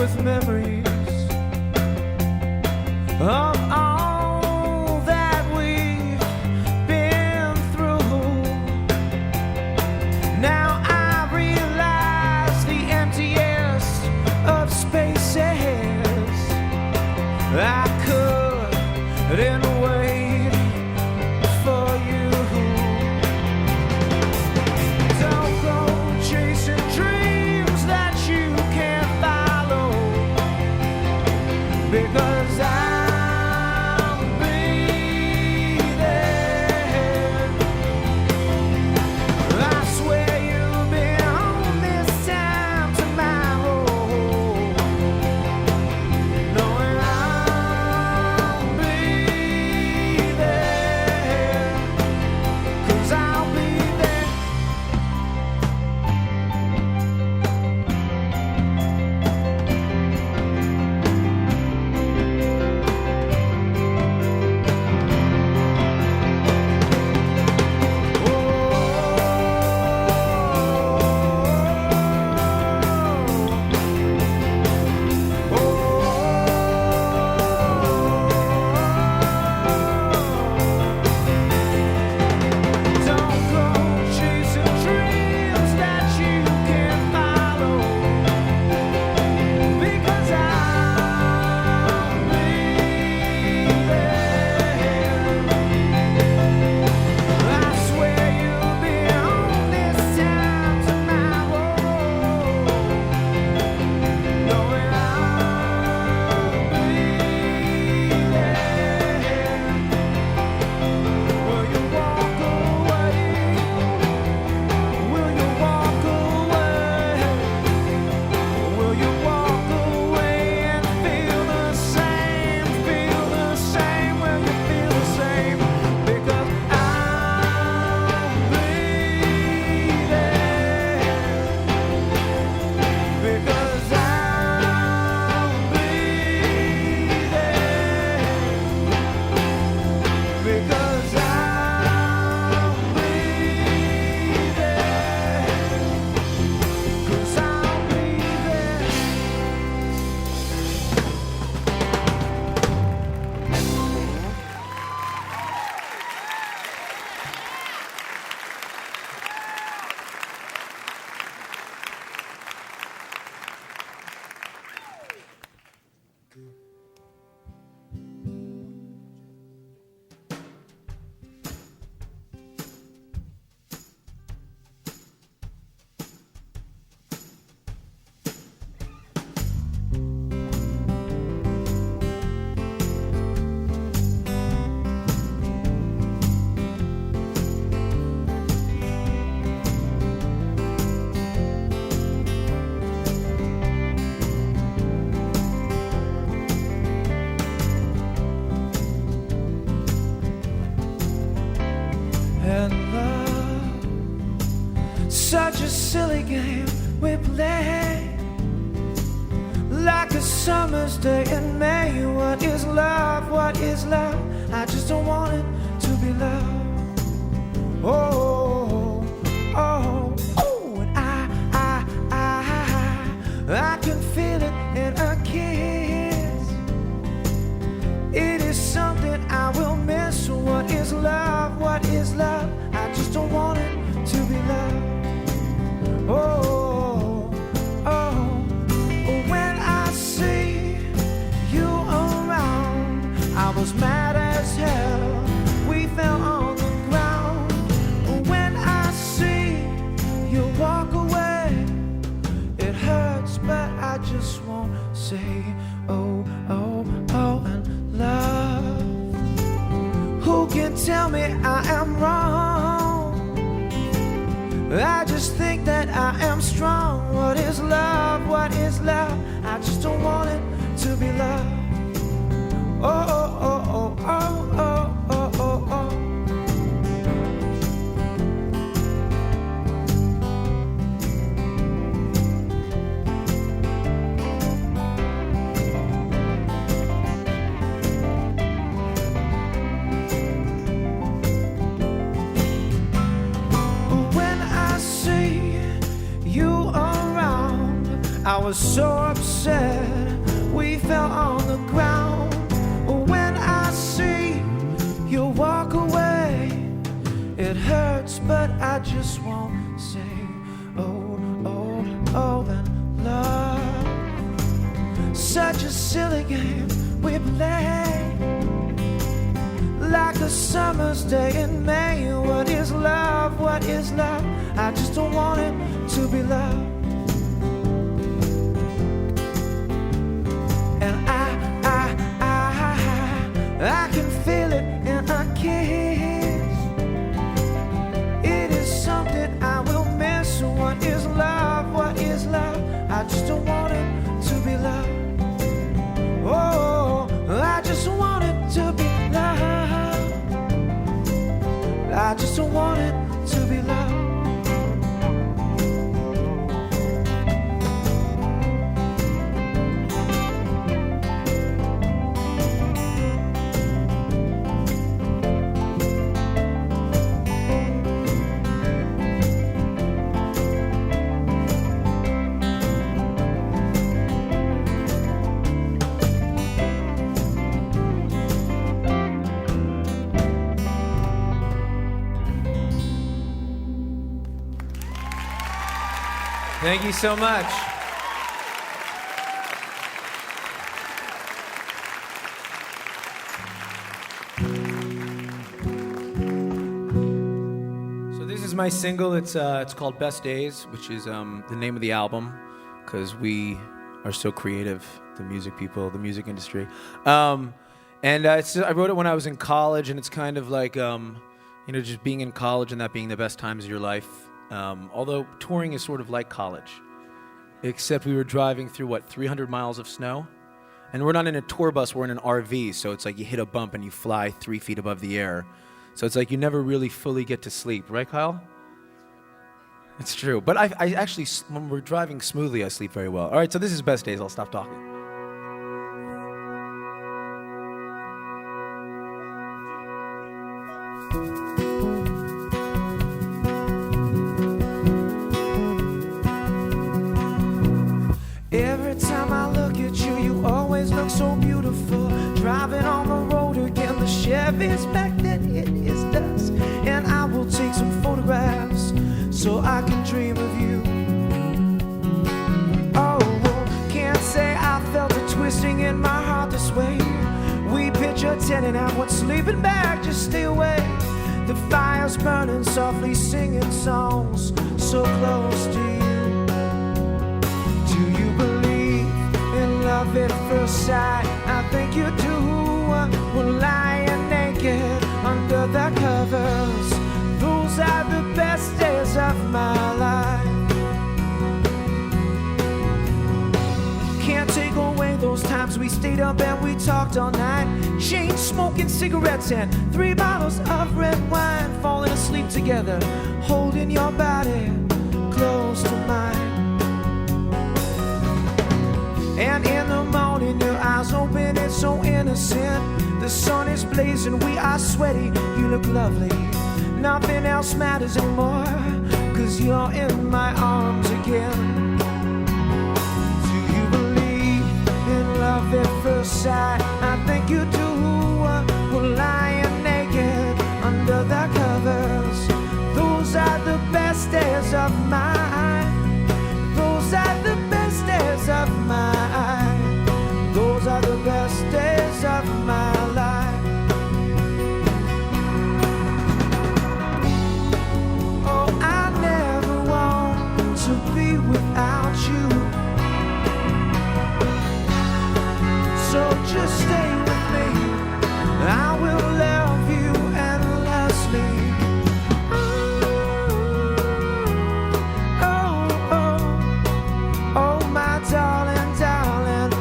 with memories of all that we've been through. Now I realize the emptiest of spaces I couldn't wait for you. Don't go chasing dreams that you can't follow, because I'll be there. I swear you'll be home this time tomorrow, knowing I'll be there, 'cause I'll be there. Don't go chasing dreams that you can't follow, because I'll be there. I swear you'll be home this time tomorrow, knowing I'll be there. Will you walk away? Will you walk away? Will you walk away and feel the same? Feel the same? Will you feel the same? Because I'll be there. Because I'll be there. Because I'll be there. 'Cause I'll be there. And love, such a silly game we play, like a summer's day in May. What is love? What is love? I just don't want it to be love. Oh, oh, oh, and I can feel it in a kiss. It is something I will miss. What is love? What is love? I just don't want it to be love. Oh, oh, when I see you around, I was mad as hell. We fell on the ground. When I see you walk away, it hurts, but I just won't say, oh, oh, oh, and love. Who can tell me I am wrong? I just think that I am strong. What is love? What is love? I just don't want it to be love. Oh, oh, oh, oh, oh, oh, oh, oh, oh. I was so upset. fell on the ground. When I see you walk away, it hurts, but I just won't say, oh, oh, oh, and love. Such a silly game we play, like a summer's day in May. What is love? What is love? I just don't want it to be love. And I can feel it in a kiss. It is something I will miss. What is love? What is love? I just don't want it to be love. Oh, I just want it to be love. I just don't want it to be love. Thank you so much. So this is my single. It's called Best Days, which is the name of the album, because we are so creative, the music people, the music industry. I wrote it when I was in college, and it's kind of like just being in college and that being the best times of your life. Although touring is sort of like college, except we were driving through, 300 miles of snow? And we're not in a tour bus, we're in an RV, so it's like you hit a bump and you fly 3 feet above the air. So it's like you never really fully get to sleep, right, Kyle? It's true. But I actually, when we're driving smoothly, I sleep very well. All right, so this is Best Days. I'll stop talking. Every time I look at you, you always look so beautiful. Driving on the road again, the Chevy's back then, it is dusk. And I will take some photographs so I can dream of you. Oh, can't say I felt a twisting in my heart this way. We picture 10 and I went sleeping back, just stay away. The fire's burning softly, singing songs so close to you. Love at first sight, I think you do. We're lying naked under the covers. Those are the best days of my life. Can't take away those times we stayed up and we talked all night. Chain smoking cigarettes and 3 bottles of red wine. Falling asleep together, holding your body close to mine. And in the morning, your eyes open, it's so innocent. The sun is blazing, we are sweaty, you look lovely. Nothing else matters anymore, 'cause you're in my arms again. Do you believe in love at first sight? I think you do. We're lying naked under the covers. Those are the best days of mine. Those are the best days of mine. Those are the best days of my life. Oh, I never want to be without you. So just stay with me. I will love you endlessly. Darling, darling,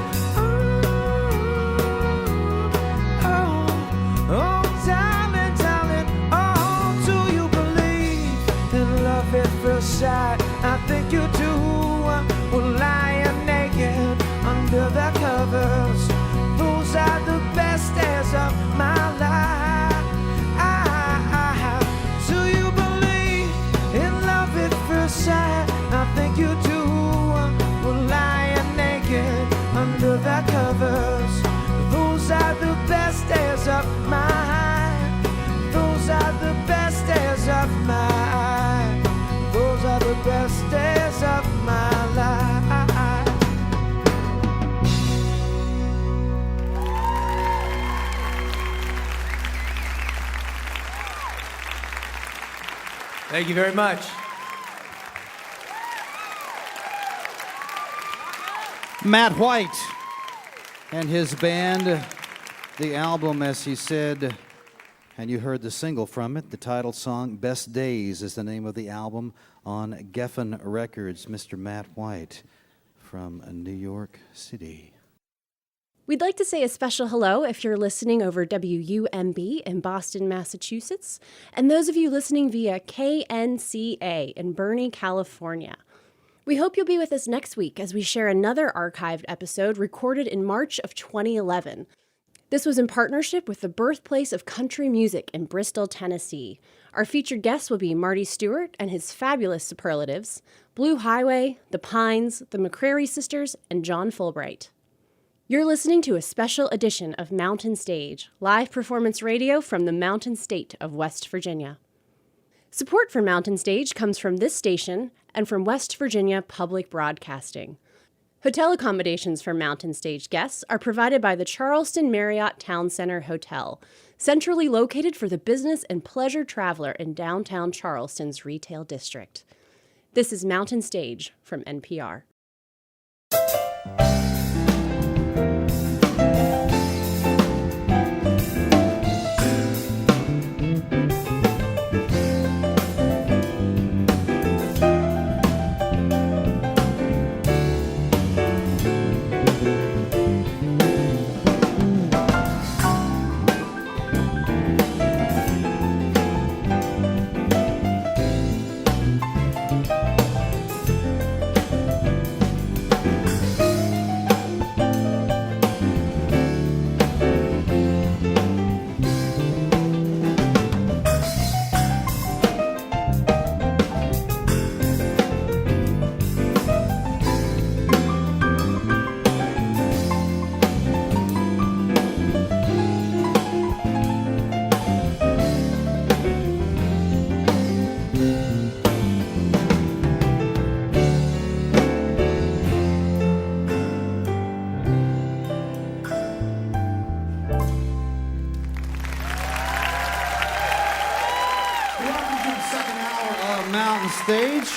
oh, darling, darling, oh, do you believe in love at first sight? I think you do. We're lying naked under the covers. Those are the best days of my life. Do you believe in love at first sight? I think you do. We're lying naked under the covers. Those are the best days of mine. Those are the best days of mine. Those are the best days of my life. Thank you very much. Matt White and his band, the album, as he said, and you heard the single from it, the title song, Best Days is the name of the album on Geffen Records. Mr. Matt White from New York City. We'd like to say a special hello if you're listening over WUMB in Boston, Massachusetts, and those of you listening via KNCA in Bernie, California. We hope you'll be with us next week as we share another archived episode recorded in March of 2011. This was in partnership with the birthplace of country music in Bristol, Tennessee. Our featured guests will be Marty Stewart and his fabulous superlatives, Blue Highway, The Pines, the McCrary Sisters, and John Fulbright. You're listening to a special edition of Mountain Stage, live performance radio from the Mountain State of West Virginia. Support for Mountain Stage comes from this station and from West Virginia Public Broadcasting. Hotel accommodations for Mountain Stage guests are provided by the Charleston Marriott Town Center Hotel, centrally located for the business and pleasure traveler in downtown Charleston's retail district. This is Mountain Stage from NPR. Stage.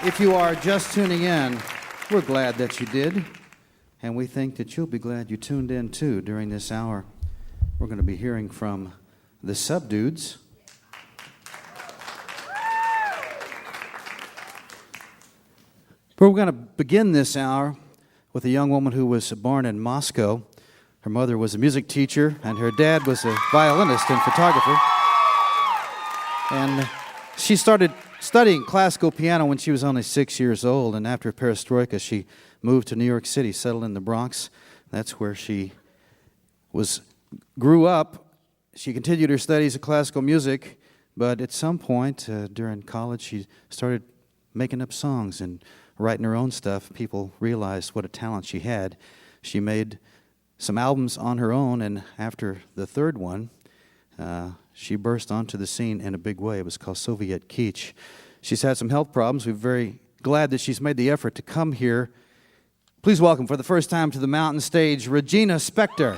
If you are just tuning in, we're glad that you did, and we think that you'll be glad you tuned in too. During this hour, we're going to be hearing from the Subdudes. But we're going to begin this hour with a young woman who was born in Moscow. Her mother was a music teacher, and her dad was a violinist and photographer. And she started studying classical piano when she was only 6 years old, and after Perestroika, she moved to New York City, settled in the Bronx. That's where she grew up. She continued her studies of classical music, but at some point during college, she started making up songs and writing her own stuff. People realized what a talent she had. She made some albums on her own, and after the third one, she burst onto the scene in a big way. It was called Soviet Kitsch. She's had some health problems. We're very glad that she's made the effort to come here. Please welcome for the first time to the Mountain Stage, Regina Spektor.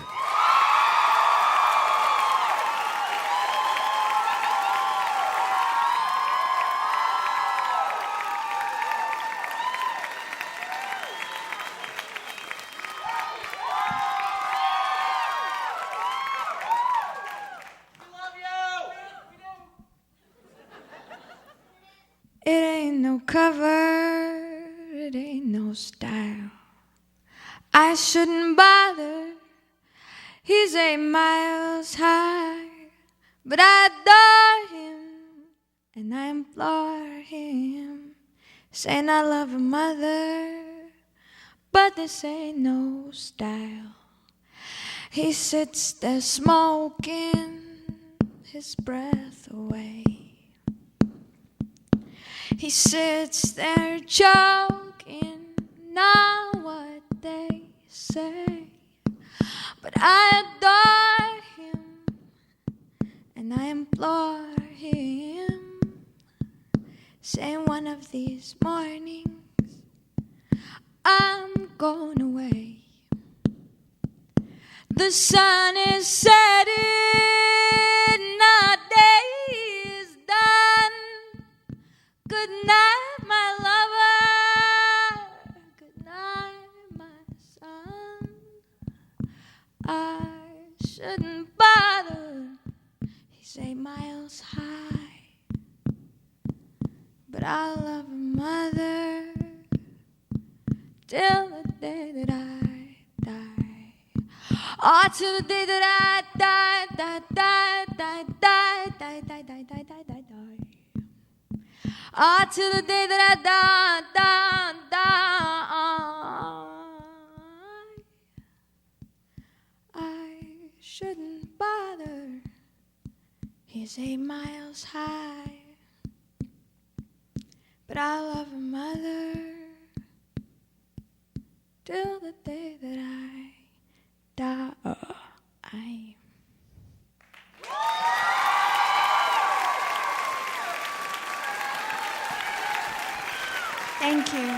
It ain't no cover, it ain't no style. I shouldn't bother, he's 8 miles high. But I adore him, and I implore him, saying I love a mother, but this ain't no style. He sits there smoking his breath away. He sits there choking on what they say. I adore him and I implore him. Saying one of these mornings I'm going away. The sun is setting, our day is done. Good night, my lover. Good night, my son. I shouldn't bother. He's 8 miles high, but I'll love her mother till the day that I die. Oh, till the day that I die, die, die, die, die, die, die, die, die, die, die, die. Oh, till the day that I die, die, die. I shouldn't bother. He's 8 miles high, but I love her mother till the day that I die. Thank you.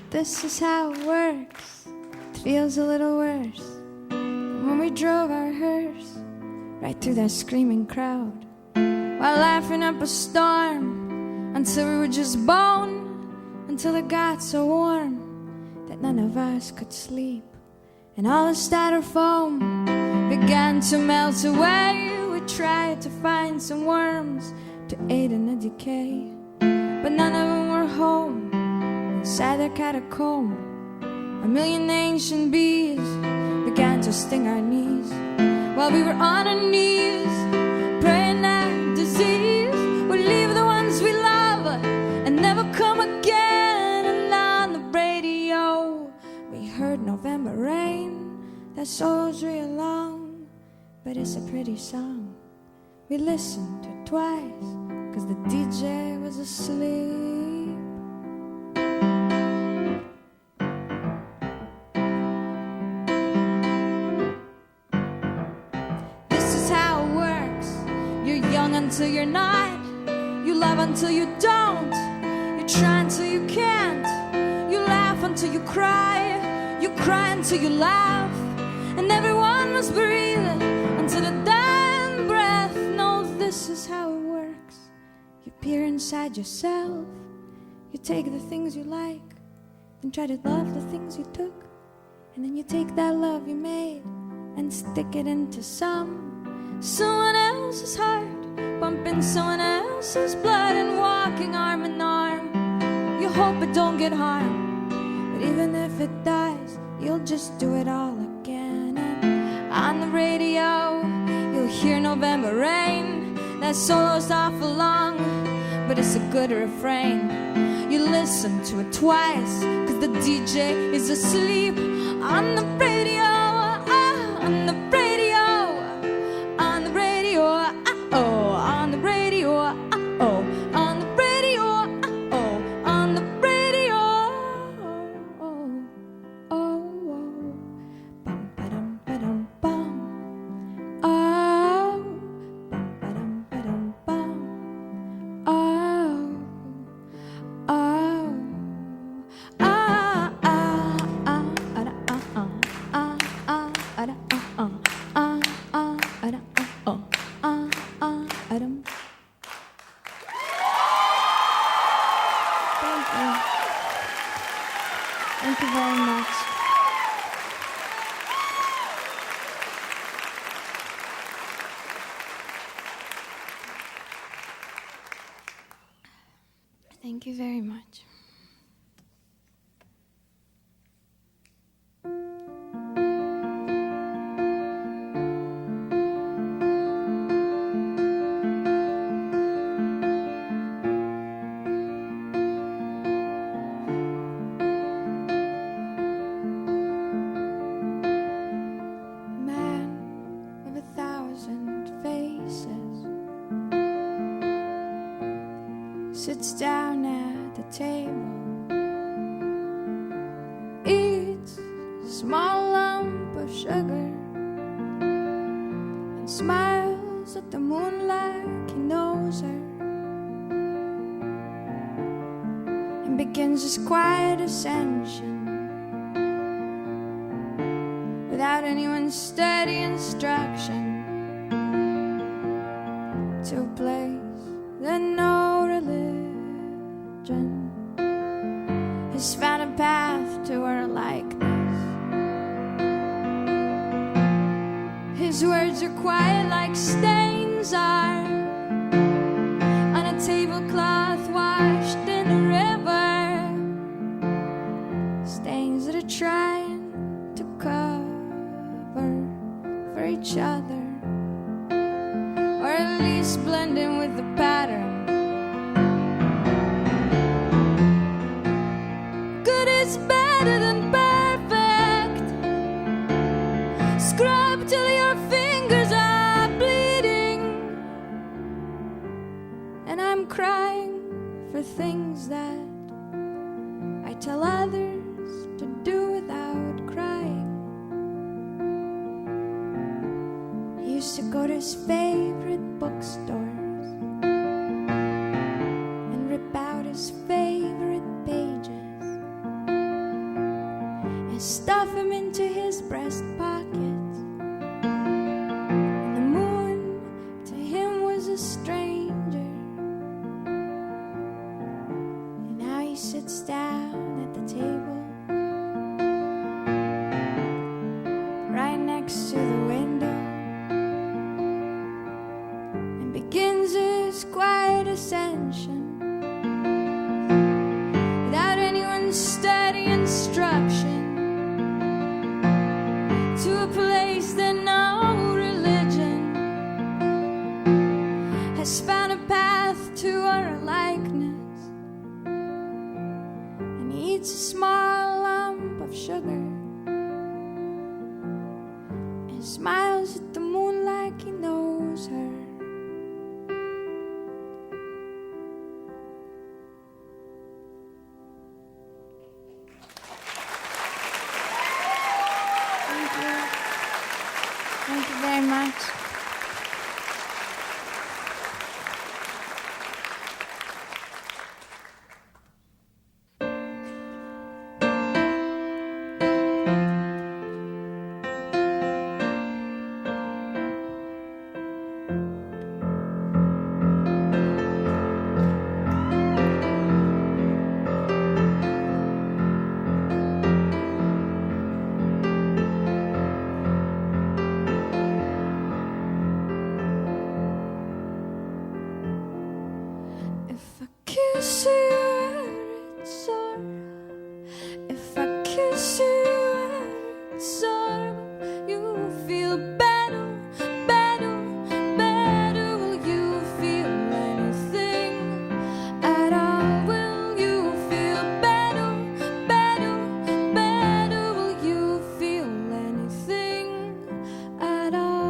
This is how it works. It feels a little worse than when we drove our hearse right through that screaming crowd while laughing up a storm until we were just bone, until it got so warm that none of us could sleep, and all the styrofoam began to melt away. We tried to find some worms to aid in the decay, but none of them were home. Inside their catacomb, 1,000,000 ancient bees began to sting our knees while we were on our knees, praying that disease would leave the ones we love and never come again. And on the radio, we heard November Rain. That solo's real long, but it's a pretty song. We listened to it twice, 'cause the DJ was asleep. Until you're not, you love until you don't, you try until you can't, you laugh until you cry until you laugh, and everyone must breathe until the dying breath. No, this is how it works. You peer inside yourself, you take the things you like, then try to love the things you took, and then you take that love you made and stick it into someone else's heart, pumping someone else's blood and walking arm in arm. You hope it don't get harmed, but even if it does, you'll just do it all again. And on the radio, you'll hear November Rain. That solo's awful long, but it's a good refrain. You listen to it twice, 'cause the DJ is asleep. On the radio, on the radio, on the radio, on the radio, on the radio, on the radio, bum ba-dum ba-dum bum, bum ba-dum ba-dum bum, Thank you very much. Thank you very much. sits down at the table, eats a small lump of sugar, and smiles at the moon like he knows her, and begins his quiet ascension without anyone's steady instruction to a place that no religion has found a path to her likeness. His words are quiet like stains are on a tablecloth washed in a river, stains that are trying to cover for each other, or at least blend in with the pattern. Good is better than perfect. Scrub till your fingers are bleeding. And I'm crying for things that I tell others to do without crying. He used to go to his favorite bookstores and rip out his favorite pages and stuff him into his breast pockets. And the moon to him was a stranger, and now he sits down at the table right next to the window and begins his quiet ascension without anyone's steady instruction to a place that no religion has found a path to her likeness. And he eats a small lump of sugar and smiles at the moon like he knows her. Thank you. Thank you very much. If I kiss you where it's sore, if I kiss you where it's sore, you feel better, better, better. Will you feel anything at all? Will you feel better, better, better? Will you feel anything at all?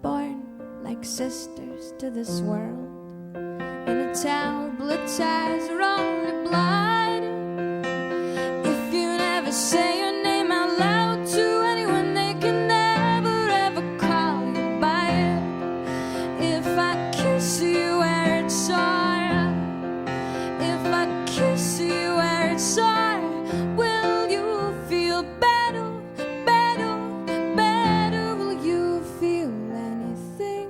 Born like sisters to this world, in a town blood ties are only blood. If you never say your name out loud to anyone, they can never ever call you by it. If I kiss you where it's sore, if I kiss you where it's sore, will you feel better, better, better? Will you feel anything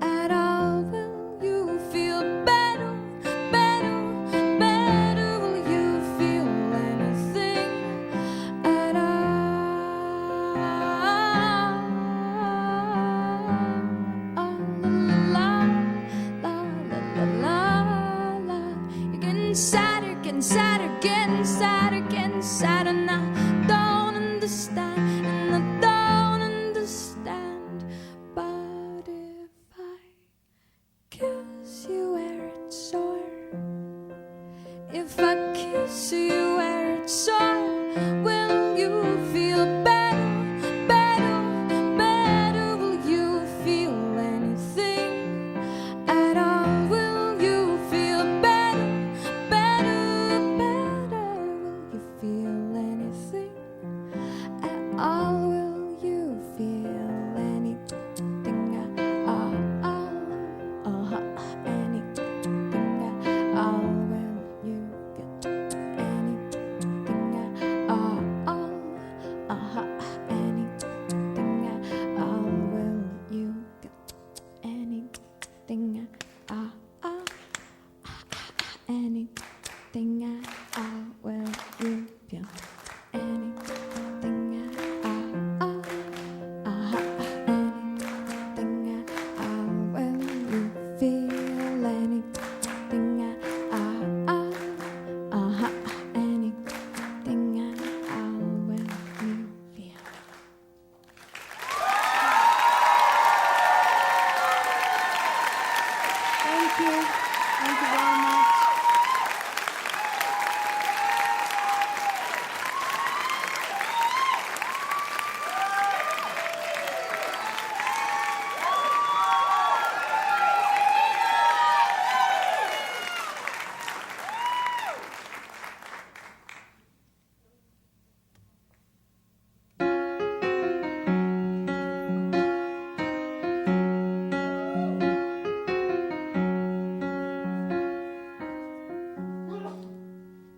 at all? Will you feel better, better, better? Will you feel anything at all? La la la la la la. You're getting sadder, getting sadder, getting sadder, getting sadder now. Don't understand, and I don't understand. But if I kiss you where it's sore, if I kiss you where it's sore, will you feel better, better, better? Will you feel anything all will you feel anything at all? Anything at all will you feel anything at all? Anything at all will you feel anything at all? Anything at all will you feel anything at all? Anything at all will you feel anything at all? Anything at all will you feel? Thank you. Thank you very much.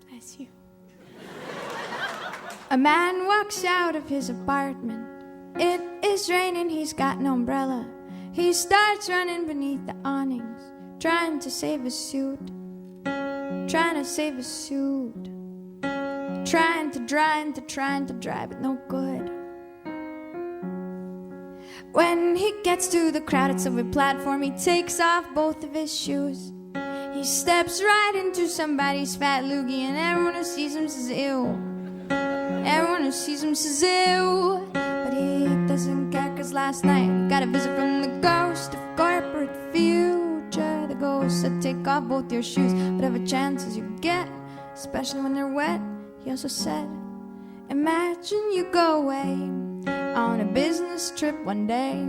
Bless you. A man walks out of his apartment. It is raining, he's got no umbrella. He starts running beneath the awnings, trying to save his suit. Trying to save his suit. Trying to dry, but no good. When he gets to the crowded subway platform, he takes off both of his shoes. He steps right into somebody's fat loogie, and everyone who sees him says ew. Everyone who sees him says ew. But he doesn't care, 'cause last night he got a visit from the ghost of corporate future. The ghost said take off both your shoes, whatever chances you get, especially when they're wet. He also said, imagine you go away on a business trip one day,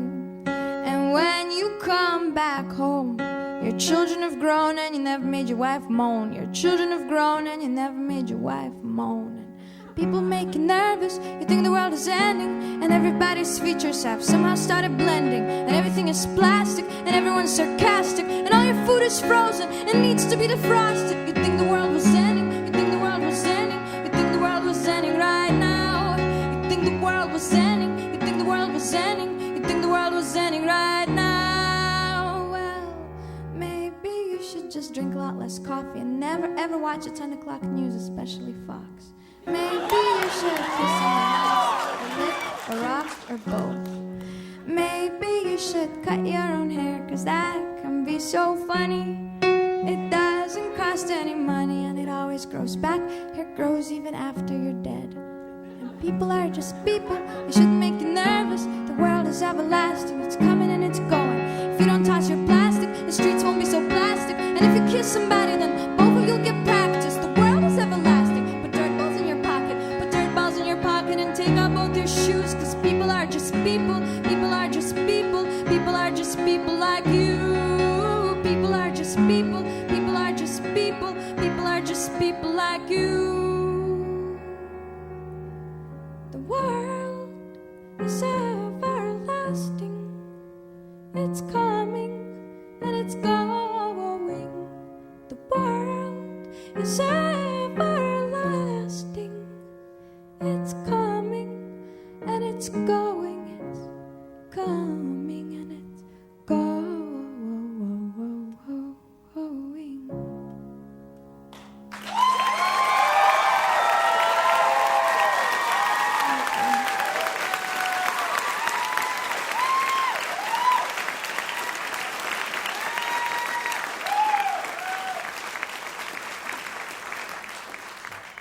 and when you come back home, your children have grown and you never made your wife moan. Your children have grown and you never made your wife moan. And people make you nervous, you think the world is ending, and everybody's features have somehow started blending, and everything is plastic and everyone's sarcastic, and all your food is frozen and needs to be defrosted. You think the world was ending, you think the world was ending, you think the world was ending right now. You think the world was ending, you think the world was ending, you think the world was ending right now. Well, maybe you should just drink a lot less coffee and never ever watch a 10 o'clock news, especially Fox. Maybe you should kiss someone else, or lick, or rock, or both. Maybe you should cut your own hair, 'cause that can be so funny. It doesn't cost any money, and it always grows back. Hair grows even after you're dead. And people are just people, it shouldn't make you nervous. The world is everlasting, it's coming and it's going. If you don't toss your plastic, the streets won't be so plastic. And if you kiss somebody, then both of you'll get practice. The world is everlasting. Put dirt balls in your pocket, put dirt balls in your pocket, and take off both your shoes. 'Cause people are just people, people are just people, people are just people like you. People are just people, people are just people, people are just people like you. The world is everlasting. It's coming and it's going. The world is everlasting. It's coming and it's going. It's coming and it's going.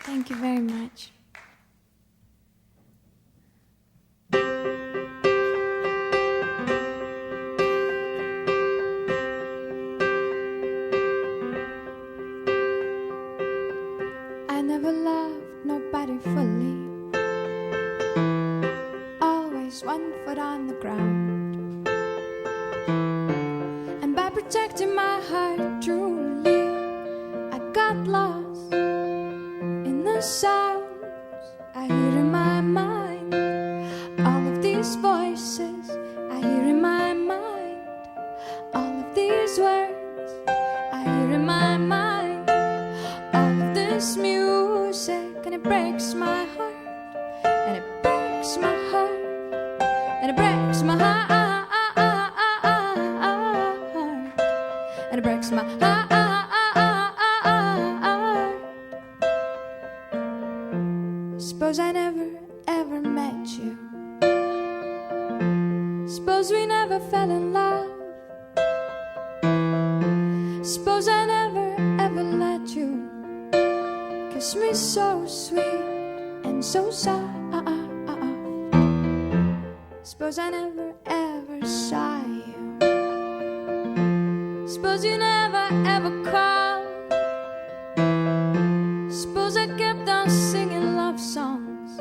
Thank you very much. I never loved nobody fully. Always one foot on the ground. And by protecting my heart truly, I got lost in the sounds I hear in my mind. my heart, and it breaks my heart, and it breaks my heart, and it breaks my heart. Suppose I never ever met you. Suppose we never fell in love. Suppose I never ever let you kiss me so sweet and so soft. Suppose I never ever saw you. Suppose you never ever called. Suppose I kept on singing love songs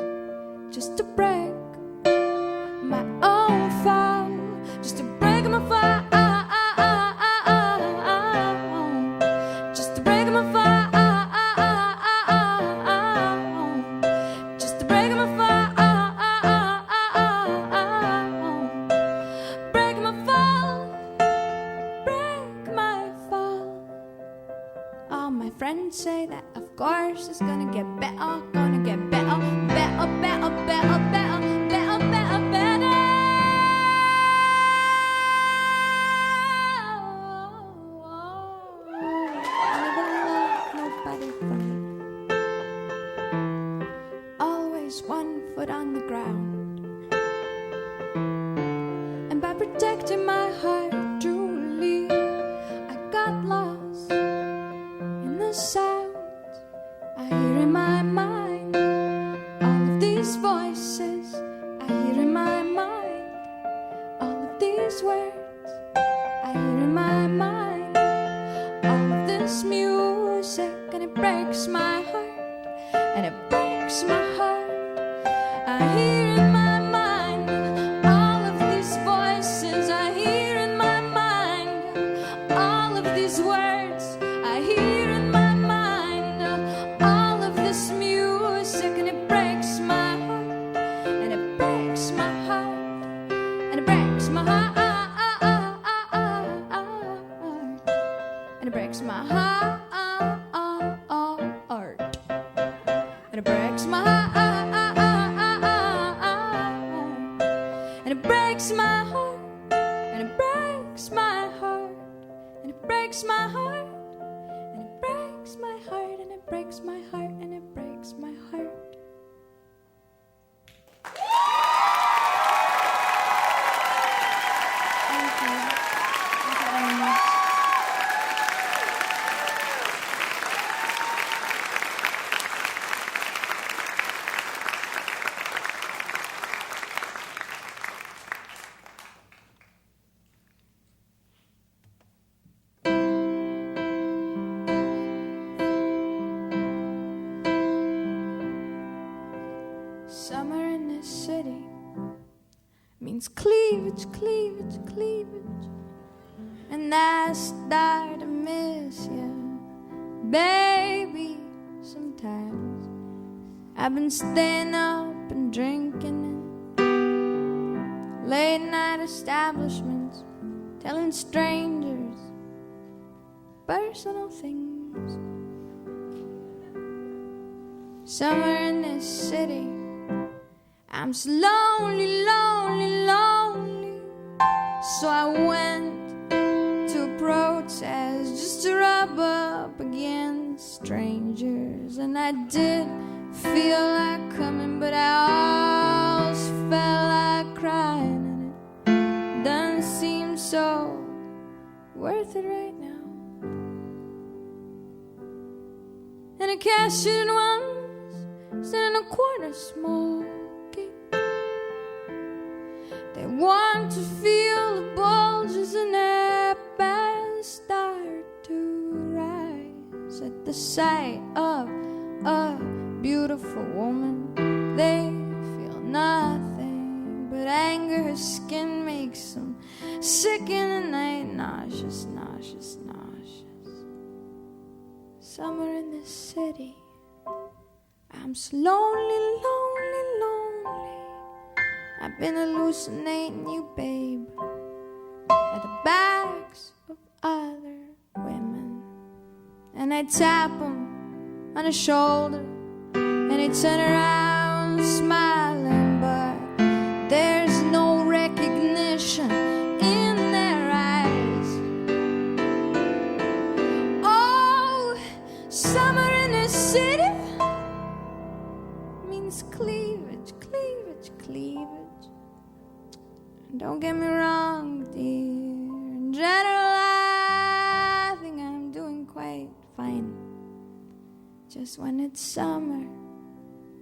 just to break my own fall, just to break my fall, just to break my fall, just to break my fall, break my fall, break my fall. All my friends say that of course it's gonna get better, gonna get better, better, better, better, better, better, better, better. I never loved nobody from me. Always 1 foot on the ground, and by protecting my heart truly, I got lost in the sound I hear in my mind. All of these voices I hear in my mind. All of these words I hear in my mind. All of this music, and it breaks my heart, and it breaks my heart. I hear in my mind. All of these voices I hear in my mind. All of these words I hear in my mind. All of this music, and it breaks my heart, and it breaks my heart, and it breaks my heart, and it breaks my heart, and it breaks my heart, and it breaks my heart, and it breaks my heart, and it breaks my heart, and it breaks my heart, and it breaks my heart, and it breaks my heart. Thank you. Thank you very much. Summer in this city means cleavage, cleavage, cleavage. And I start to miss you, baby. Sometimes I've been staying up and drinking in late night establishments, telling strangers personal things. Summer in this city, I'm so lonely, lonely, lonely. So I went to a protest just to rub up against strangers. And I did feel like coming, but I always felt like crying. And it doesn't seem so worth it right now. And a cashier once stood in a corner smoking. They want to feel the bulges in their pants start to rise at the sight of a beautiful woman. They feel nothing but anger. Her skin makes them sick in the night, nauseous, nauseous, nauseous. Summer in this city, I'm so lonely, lonely, lonely. I've been hallucinating you, babe, at the backs of other women. And I tap them on the shoulder, and they turn around smiling, but there's no recognition in their eyes. Oh, summer in the city means cleavage, cleavage, cleavage. Don't get me wrong, dear. In general, I think I'm doing quite fine. Just when it's summer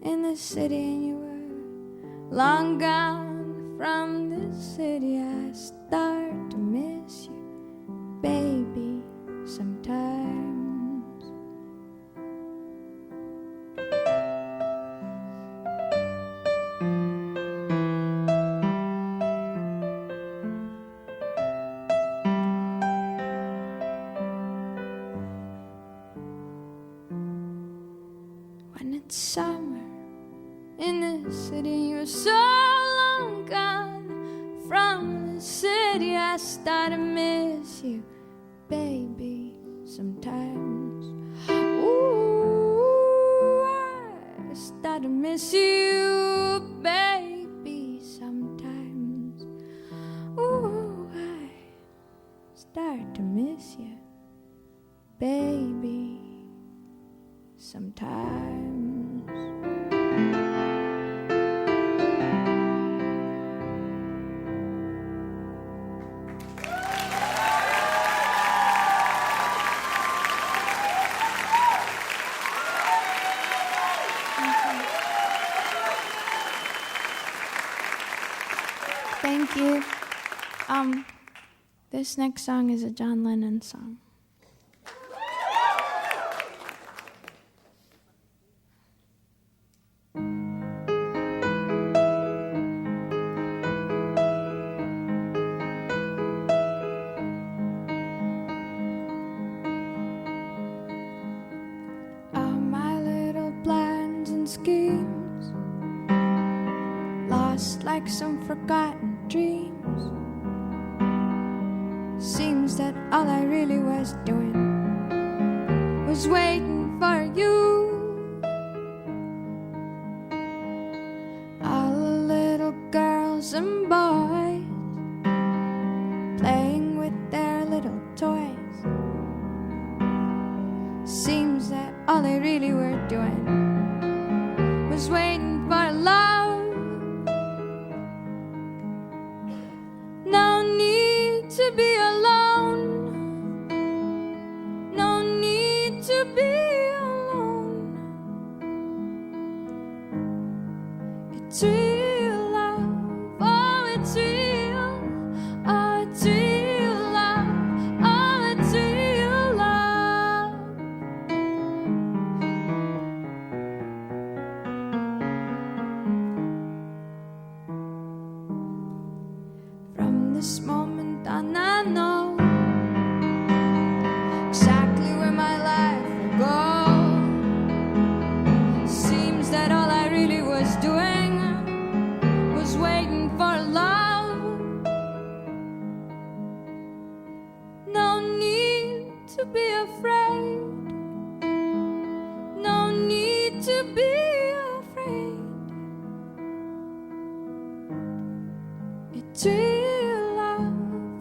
in the city and you were long gone from the city, I start to miss you, baby, sometimes. When it's summer in the city, you're so long gone from the city, I start to miss you, baby, sometimes. Ooh, I start to miss you, baby, sometimes. Ooh, I start to miss you, baby, sometimes. Thank you. This next song is a John Lennon song. All my little plans and schemes lost like some forgotten dreams. Seems that all I really was doing was waiting for you. All the little girls and boys playing with their little toys. Seems that all they really were doing was waiting for love. No need to be alone. No need to be alone. It's real love. Oh, it's real. Oh, it's real love. Oh, it's real love. From this moment on, I know exactly where my life will go. Seems that all I really was doing was waiting for love. No need to be afraid. No need to be afraid. It's real love.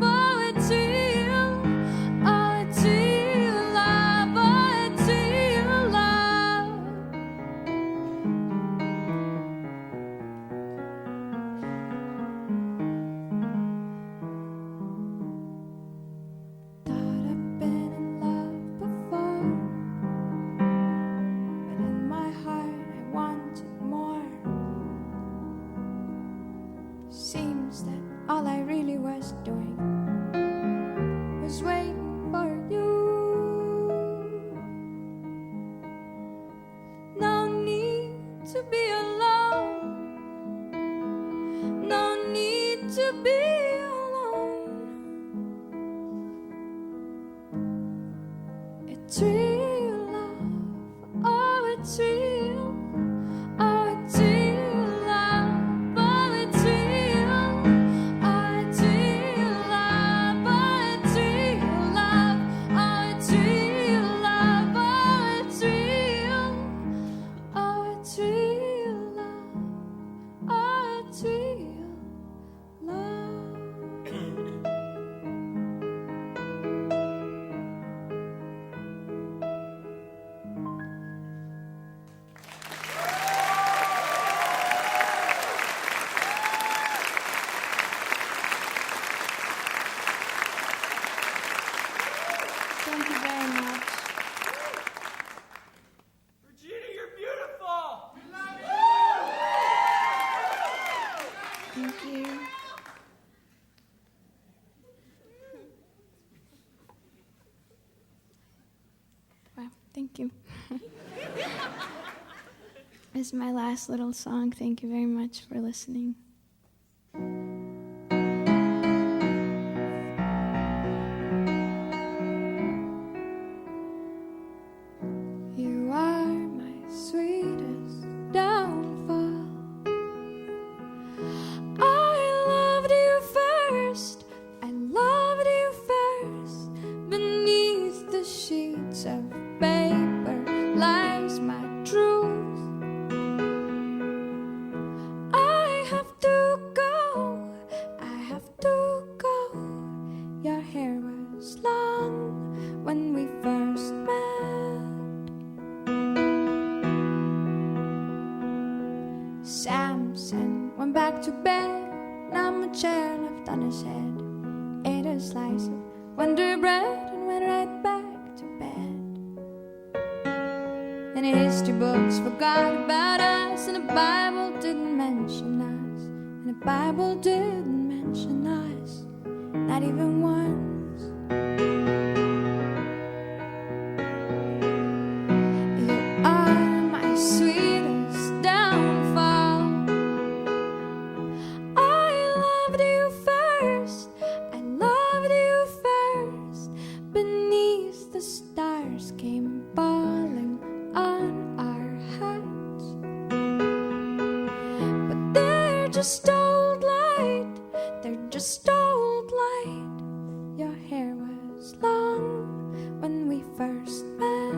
Oh, it's real. Oh, it's real love. Oh, it's real love. Thought I've been in love before, but in my heart I wanted more. Seems that all I really was doing was waiting for you. No need to be alone. No need to be alone. It's real love. Oh, it's real. Oh, it's real love. Oh, it's real. Oh, it's real love. Oh, it's real love. Oh, it's real love. Oh, it's real. Oh, it's real. Thank you. Wow, thank you. This is my last little song. Thank you very much for listening. You are my sweetest downfall. I loved you first. I loved you first. Beneath the sheets of paper lies my truth. I have to go. I have to go. Your hair was long when we first met. Samson went back to bed. Now a chair left on his head. Ate a slice of Wonder Bread and went right back to bed. And the history books forgot about us, and the Bible didn't mention us, and the Bible didn't mention us, not even once. You are my sweetest downfall. I loved you first. I loved you first. Beneath the stars came falling on our hearts. But they're just old light. They're just old light. Your hair was long when we first met.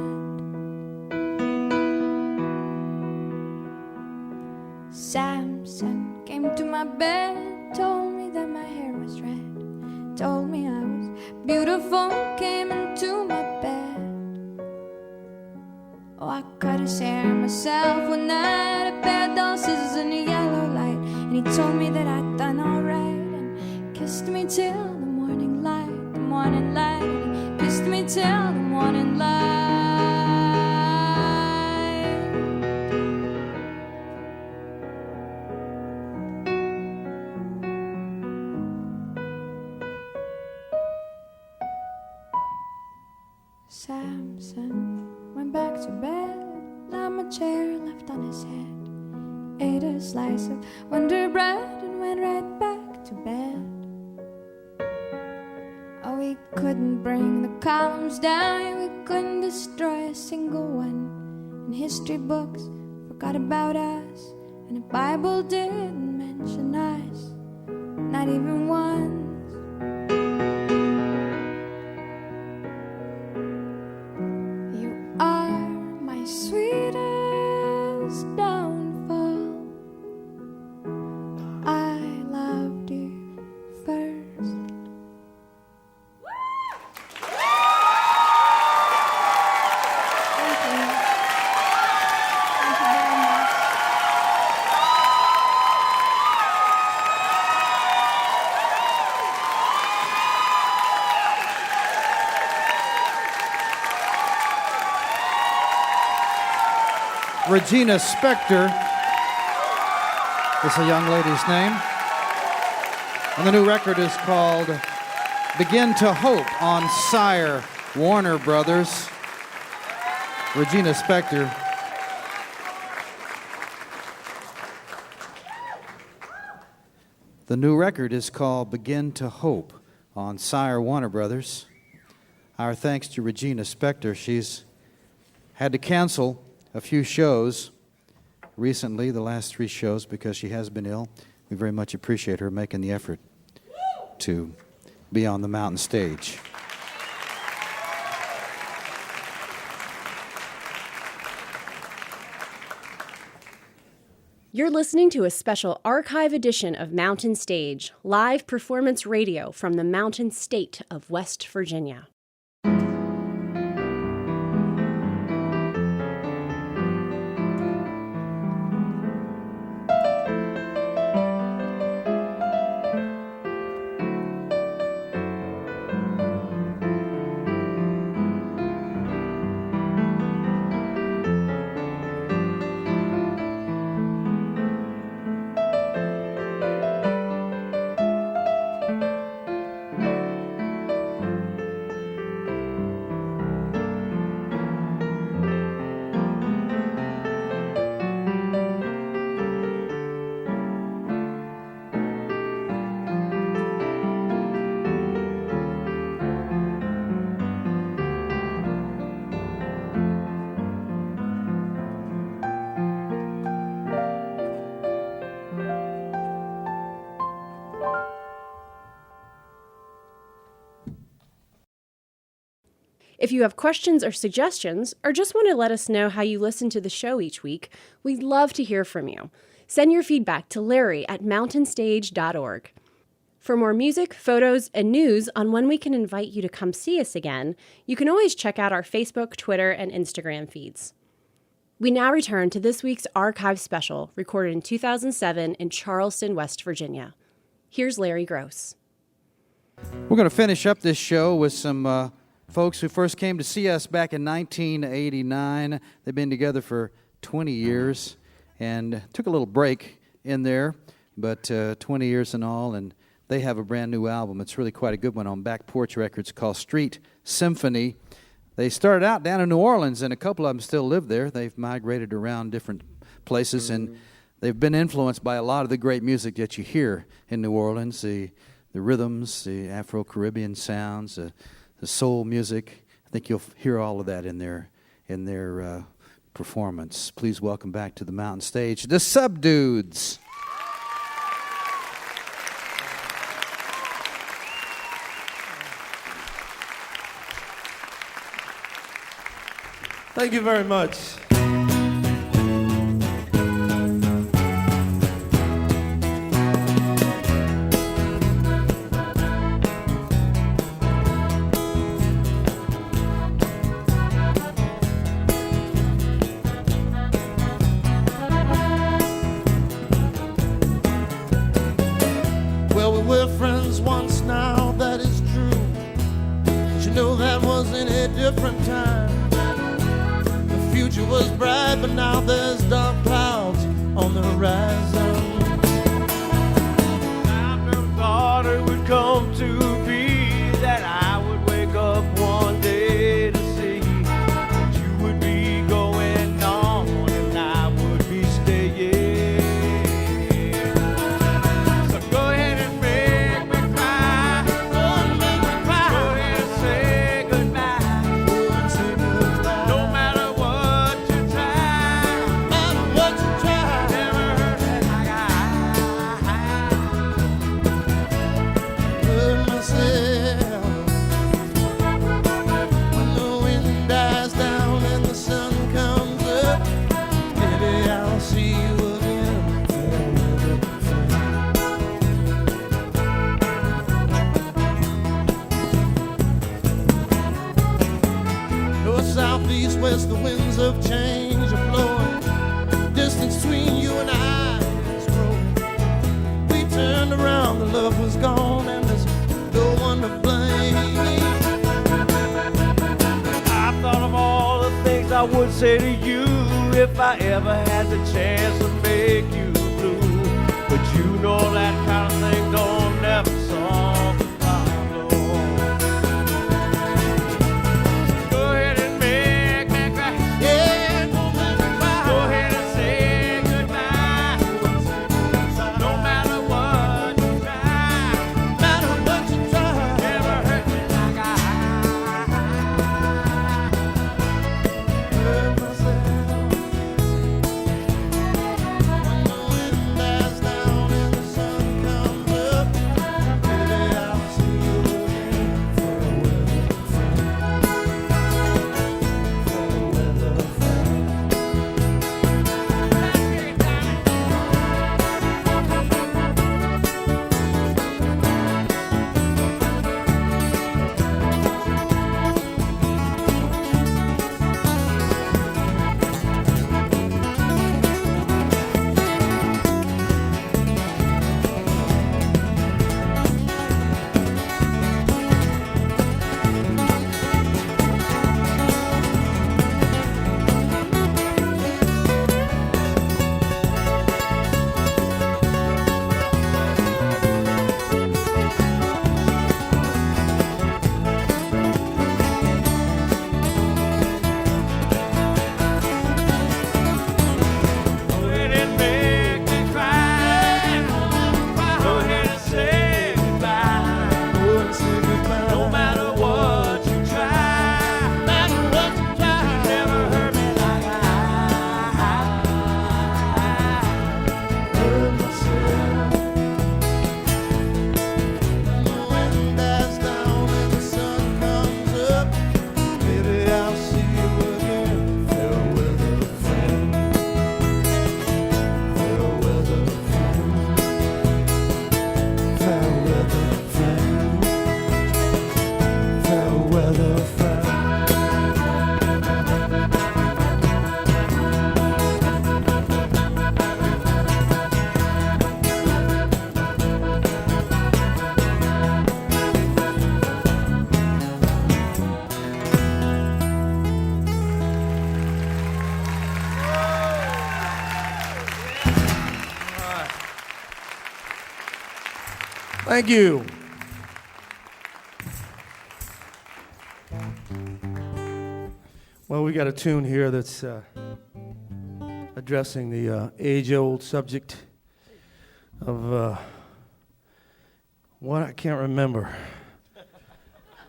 Samson came to my bed, told me that my hair was red, told me I was beautiful, came into my bed. Oh, I cut his hair myself one night, a pair of dull scissors in the yellow light, and he told me that I'd done alright, and kissed me till the morning light, and he kissed me till the morning light. Samson went back to bed. Now my chair left on his head. Ate a slice of Wonder Bread and went right back to bed. Oh, we couldn't bring the columns down, we couldn't destroy a single one. And history books forgot about us, and the Bible didn't mention us, not even once. You are my sweetest downfall. I loved you first. Thank you. Thank you very much. Regina Spektor is a young lady's name. And the new record is called Begin to Hope on Sire Warner Brothers. Regina Spektor. The new record is called Begin to Hope on Sire Warner Brothers. Our thanks to Regina Spektor. She's had to cancel a few shows recently, the last 3 shows, because she has been ill. We very much appreciate her making the effort to be on the mountain stage. You're listening to a special archive edition of Mountain Stage, live performance radio from the Mountain State of West Virginia. If you have questions or suggestions, or just want to let us know how you listen to the show each week, we'd love to hear from you. Send your feedback to larry@mountainstage.org. For more music, photos, and news on when we can invite you to come see us again, you can always check out our Facebook, Twitter, and Instagram feeds. We now return to this week's archive special, recorded in 2007 in Charleston, West Virginia. Here's Larry Gross. We're going to finish up this show with some folks who first came to see us back in 1989. They've been together for 20 years and took a little break in there, but 20 years in all, and they have a brand new album. It's really quite a good one on Back Porch Records called Street Symphony. They started out down in New Orleans, and a couple of them still live there. They've migrated around different places, and they've been influenced by a lot of the great music that you hear in New Orleans, the rhythms, the Afro-Caribbean sounds, the soul music. I think you'll hear all of that in their performance. Please welcome back to the Mountain Stage, the Subdudes. Thank you very much. Well, we were friends once now, that is true. But you know that was in a different time. The future was bright, but now there's dark clouds on the horizon. I never thought it would come to be that I would wake up one day to see that you would be going on and I would be staying. So go ahead and make me cry. Go ahead and say goodbye. No matter what you try, never hurt me like I hurt myself. When the wind dies down and the sun comes up, maybe I'll see you again. North, south, east, west, the winds of change are blowing. The distance between you and I is growing. We turned around, the love was gone, and there's no one to blame. I thought of all the things I would say to you if I ever had the chance to make you blue. But you know that kind of thing don't never solve the problem. Go ahead and make me cry. Yeah, go ahead and say goodbye. No matter what you try, never hurt me like I hurt myself. Thank you. Well, we got a tune here that's addressing the age-old subject of what I can't remember.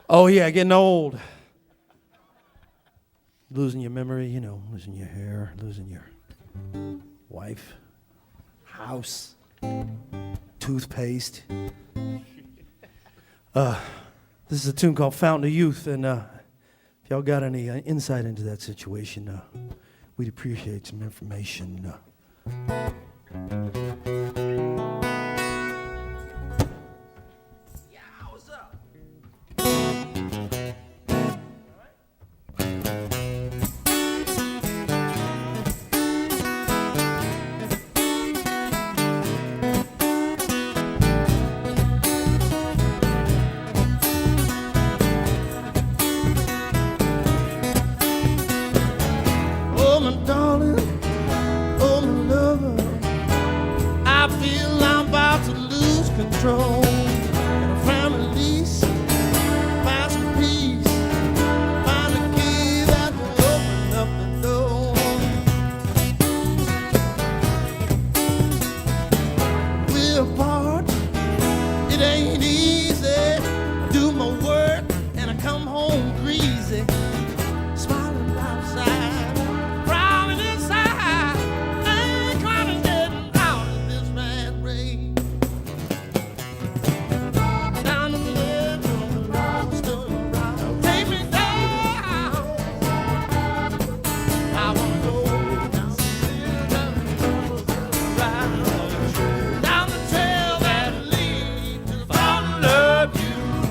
Oh yeah, getting old. Losing your memory, you know, losing your hair, losing your wife, house, toothpaste. This is a tune called Fountain of Youth, and if y'all got any insight into that situation, we'd appreciate some information. Oh, my darling, oh, my lover, I feel I'm about to lose control. And I found a lease, find some peace, find a key that will open up the door. We're apart, it ain't easy. Do my work and I come home greasy, smiling outside, frowning inside. I ain't trying to get out of this mad rain. Down in the end of the long story round, take me down. I wanna go down the down the trail that leads to the fountain of youth.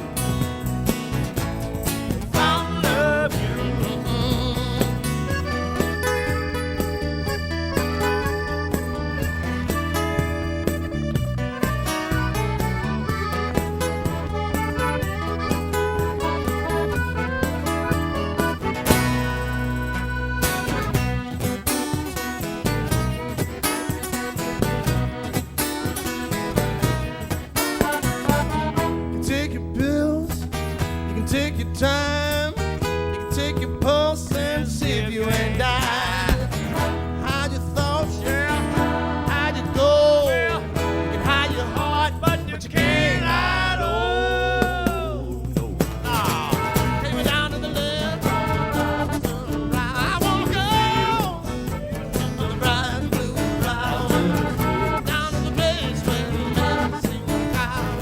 Fountain of youth. You can take your pills, you can take your time, you can take your pulse and see if you ain't died. Hide your thoughts, hide your goal. You can hide your heart, but you can't hide old. Take me down to the left, I wanna go to the bright and blue cloud, down to the place where we never sing the cloud.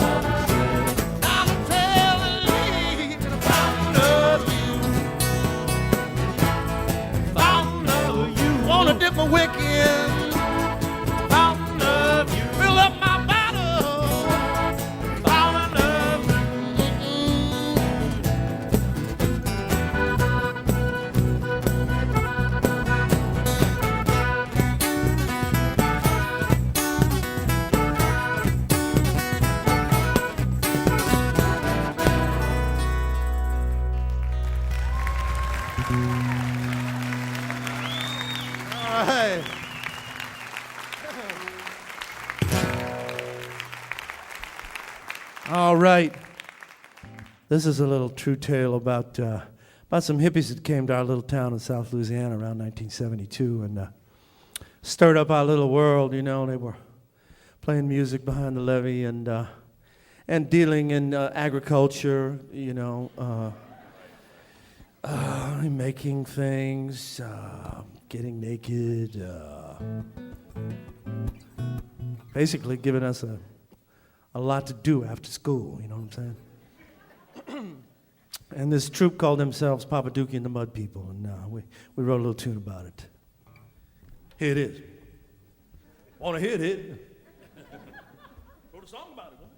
Down the trail that leads to the fountain of youth. Fountain of youth. Wanna dip my wick in. Fountain of youth. Fill up my bottle. Fountain of All right. All right. This is a little true tale about some hippies that came to our little town in South Louisiana around 1972 and stirred up our little world. You know, they were playing music behind the levee and dealing in agriculture. You know, making things, getting naked, basically giving us a lot to do after school, you know what I'm saying? And this troupe called themselves Papa Dookie and the Mud People, and we wrote a little tune about it. Here it is. Wanna hit it? Wrote a song about it, huh?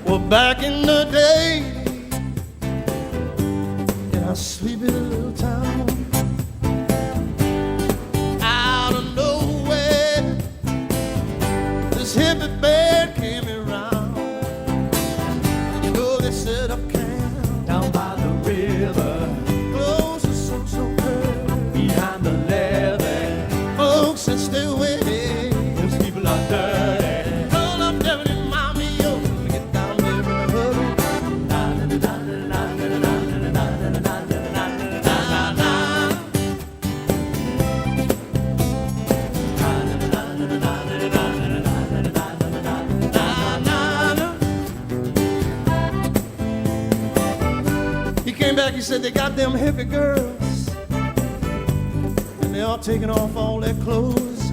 Well, back in the day, a sleepy little town. Out of nowhere, this hippie band came around. And you know they set up camp Down by the river, close to so curved. behind the levee, Folks said stay away. those people are dirty. Roll up Deputy Mommy, yo, get down there in the hood. He came back, he said they got them hippie girls, and they all taking off all their clothes,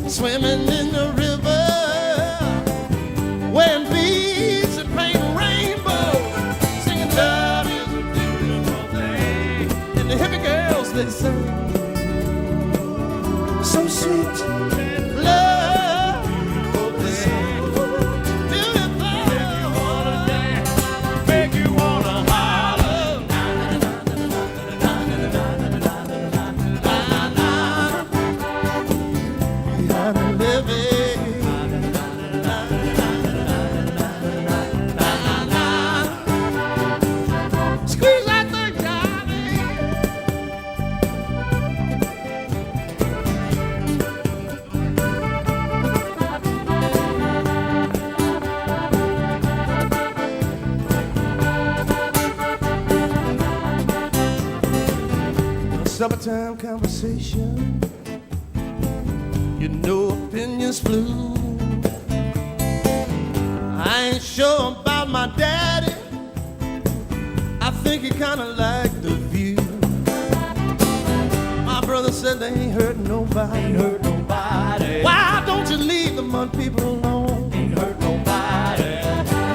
swimming in the river, wearing beads and painting rainbows, singing love is a beautiful thing. And the hippie girls, they sing so sweet, love, beautiful thing, beautiful. Make you wanna holler. Behind the levee. Squeeze that thing, Johnny. Summertime conversation, you know opinions flew. I ain't sure about my daddy, I think he kinda liked the view. My brother said they ain't hurt nobody. Ain't hurt nobody. Why don't you leave the mud people alone? Ain't hurt nobody.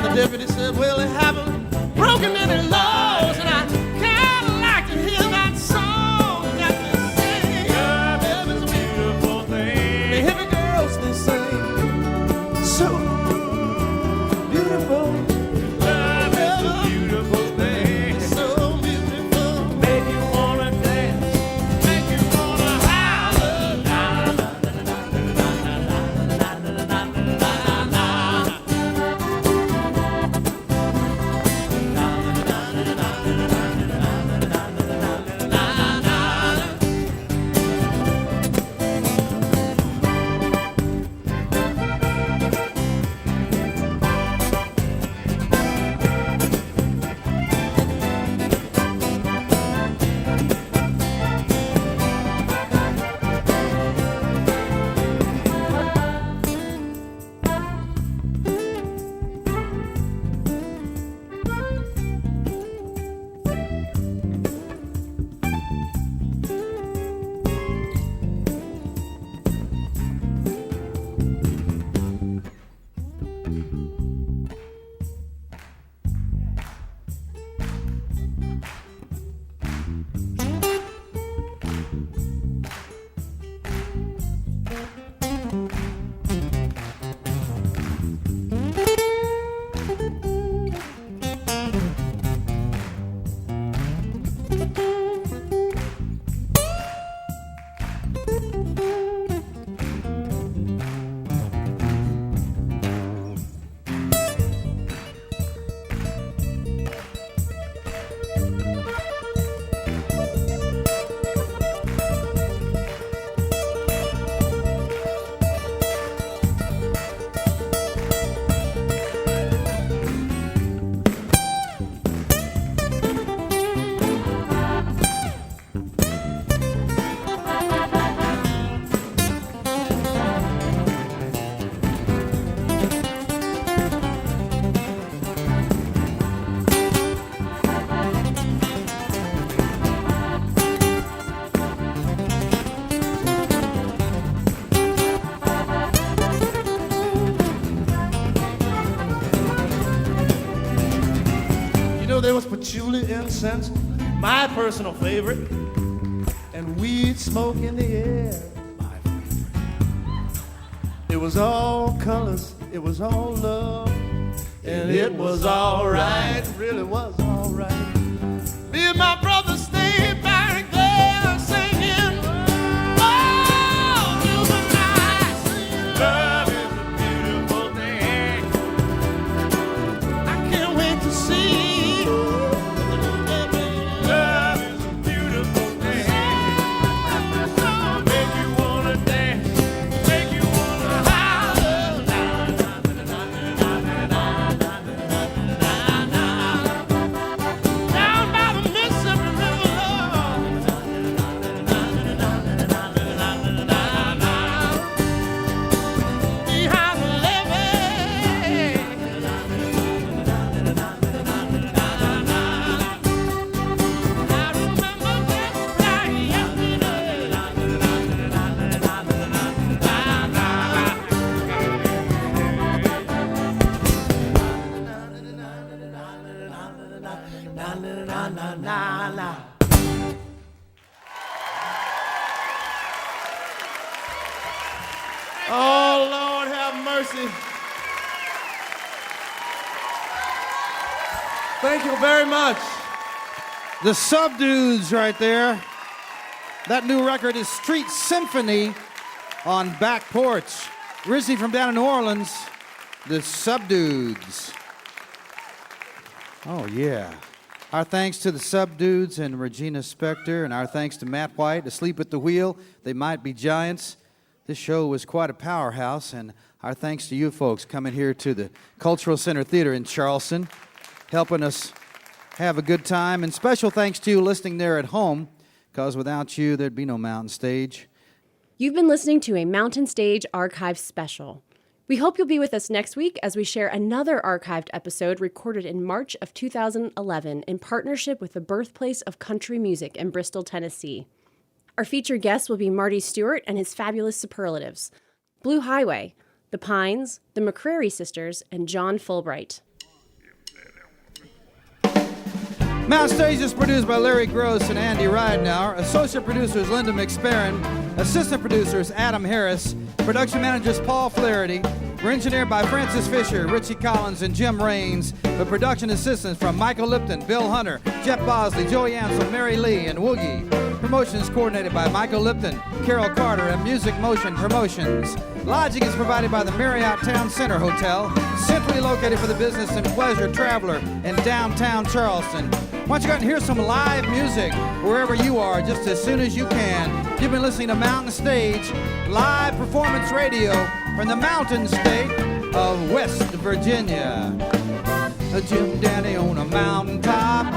The deputy said, well, they haven't broken any laws, and I kinda like to hear that song that they sing. Love is a beautiful thing. The hippie girls, they sing so beautiful. Love is a beautiful thing. So beautiful. Make you wanna dance. Make you wanna holler. There was patchouli incense, my personal favorite, and weed smoke in the air. It was all colors, it was all love, and it was all right, it really was all right. na na na na. Oh, Lord, have mercy. Thank you very much. The Subdudes right there. That new record is Street Symphony on Back Porch. Originally from down in New Orleans, the Subdudes. Oh, yeah. Our thanks to the Subdudes and Regina Spektor, and our thanks to Matt White, Asleep at the Wheel. They might be giants. This show was quite a powerhouse, and our thanks to you folks coming here to the Cultural Center Theater in Charleston, helping us have a good time. And special thanks to you listening there at home, because without you, there'd be no Mountain Stage. You've been listening to a Mountain Stage Archive special. We hope you'll be with us next week as we share another archived episode recorded in March of 2011 in partnership with the Birthplace of Country Music in Bristol, Tennessee. Our featured guest will be Marty Stewart and his fabulous superlatives, Blue Highway, The Pines, the McCrary Sisters, and John Fulbright. Mountain Stage is produced by Larry Gross and Andy Ridenauer. Associate producers Linda McSparron. Assistant producers Adam Harris. Production managers Paul Flaherty. We're engineered by Francis Fisher, Richie Collins, and Jim Raines. With production assistance from Michael Lipton, Bill Hunter, Jeff Bosley, Joey Ansel, Mary Lee, and Woogie. Promotions coordinated by Michael Lipton, Carol Carter, and Music Motion Promotions. Lodging is provided by the Marriott Town Center Hotel, centrally located for the business and pleasure traveler in downtown Charleston. Why don't you go out and hear some live music wherever you are just as soon as you can. You've been listening to Mountain Stage, live performance radio from the Mountain State of West Virginia. A Jim Danny on a mountaintop,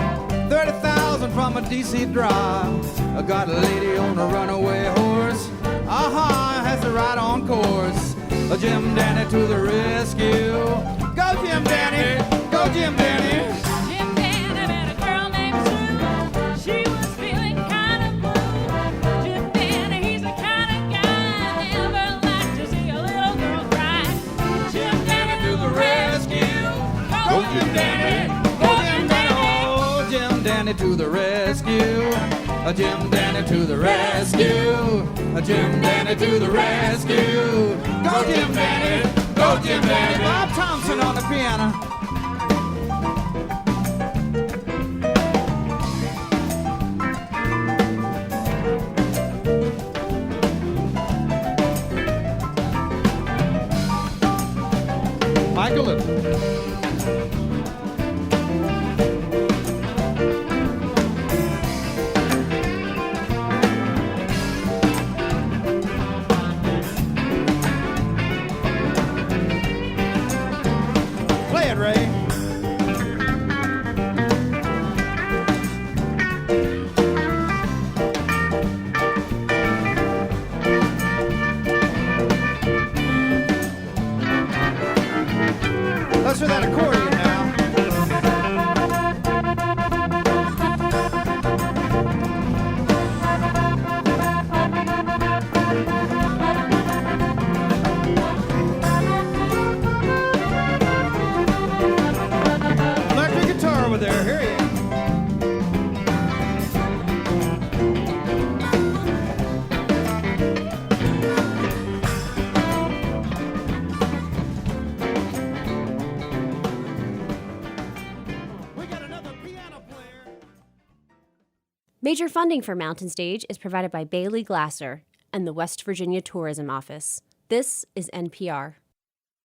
30,000 from a DC drive. I got a lady on a runaway horse, has the right on course. A Jim Danny to the rescue. Go Jim Danny, go Jim Danny. Jim Danny met a girl named Sue. She was feeling kind of blue. Jim Danny, he's the kind of guy never liked to see a little girl cry. Jim Danny to the rescue. Go Jim Danny, go Jim Danny. Oh, Jim Danny to the rescue. A Jim Danny to the rescue. A Jim Danny to the rescue. Go Jim Danny, go Jim Danny. Bob Thompson on the piano. Michael Lipton. Play it, Ray. Let's hear that accordion now. Electric guitar over there, here he is. We got another piano player. Major funding for Mountain Stage is provided by Bailey Glasser and the West Virginia Tourism Office. This is NPR.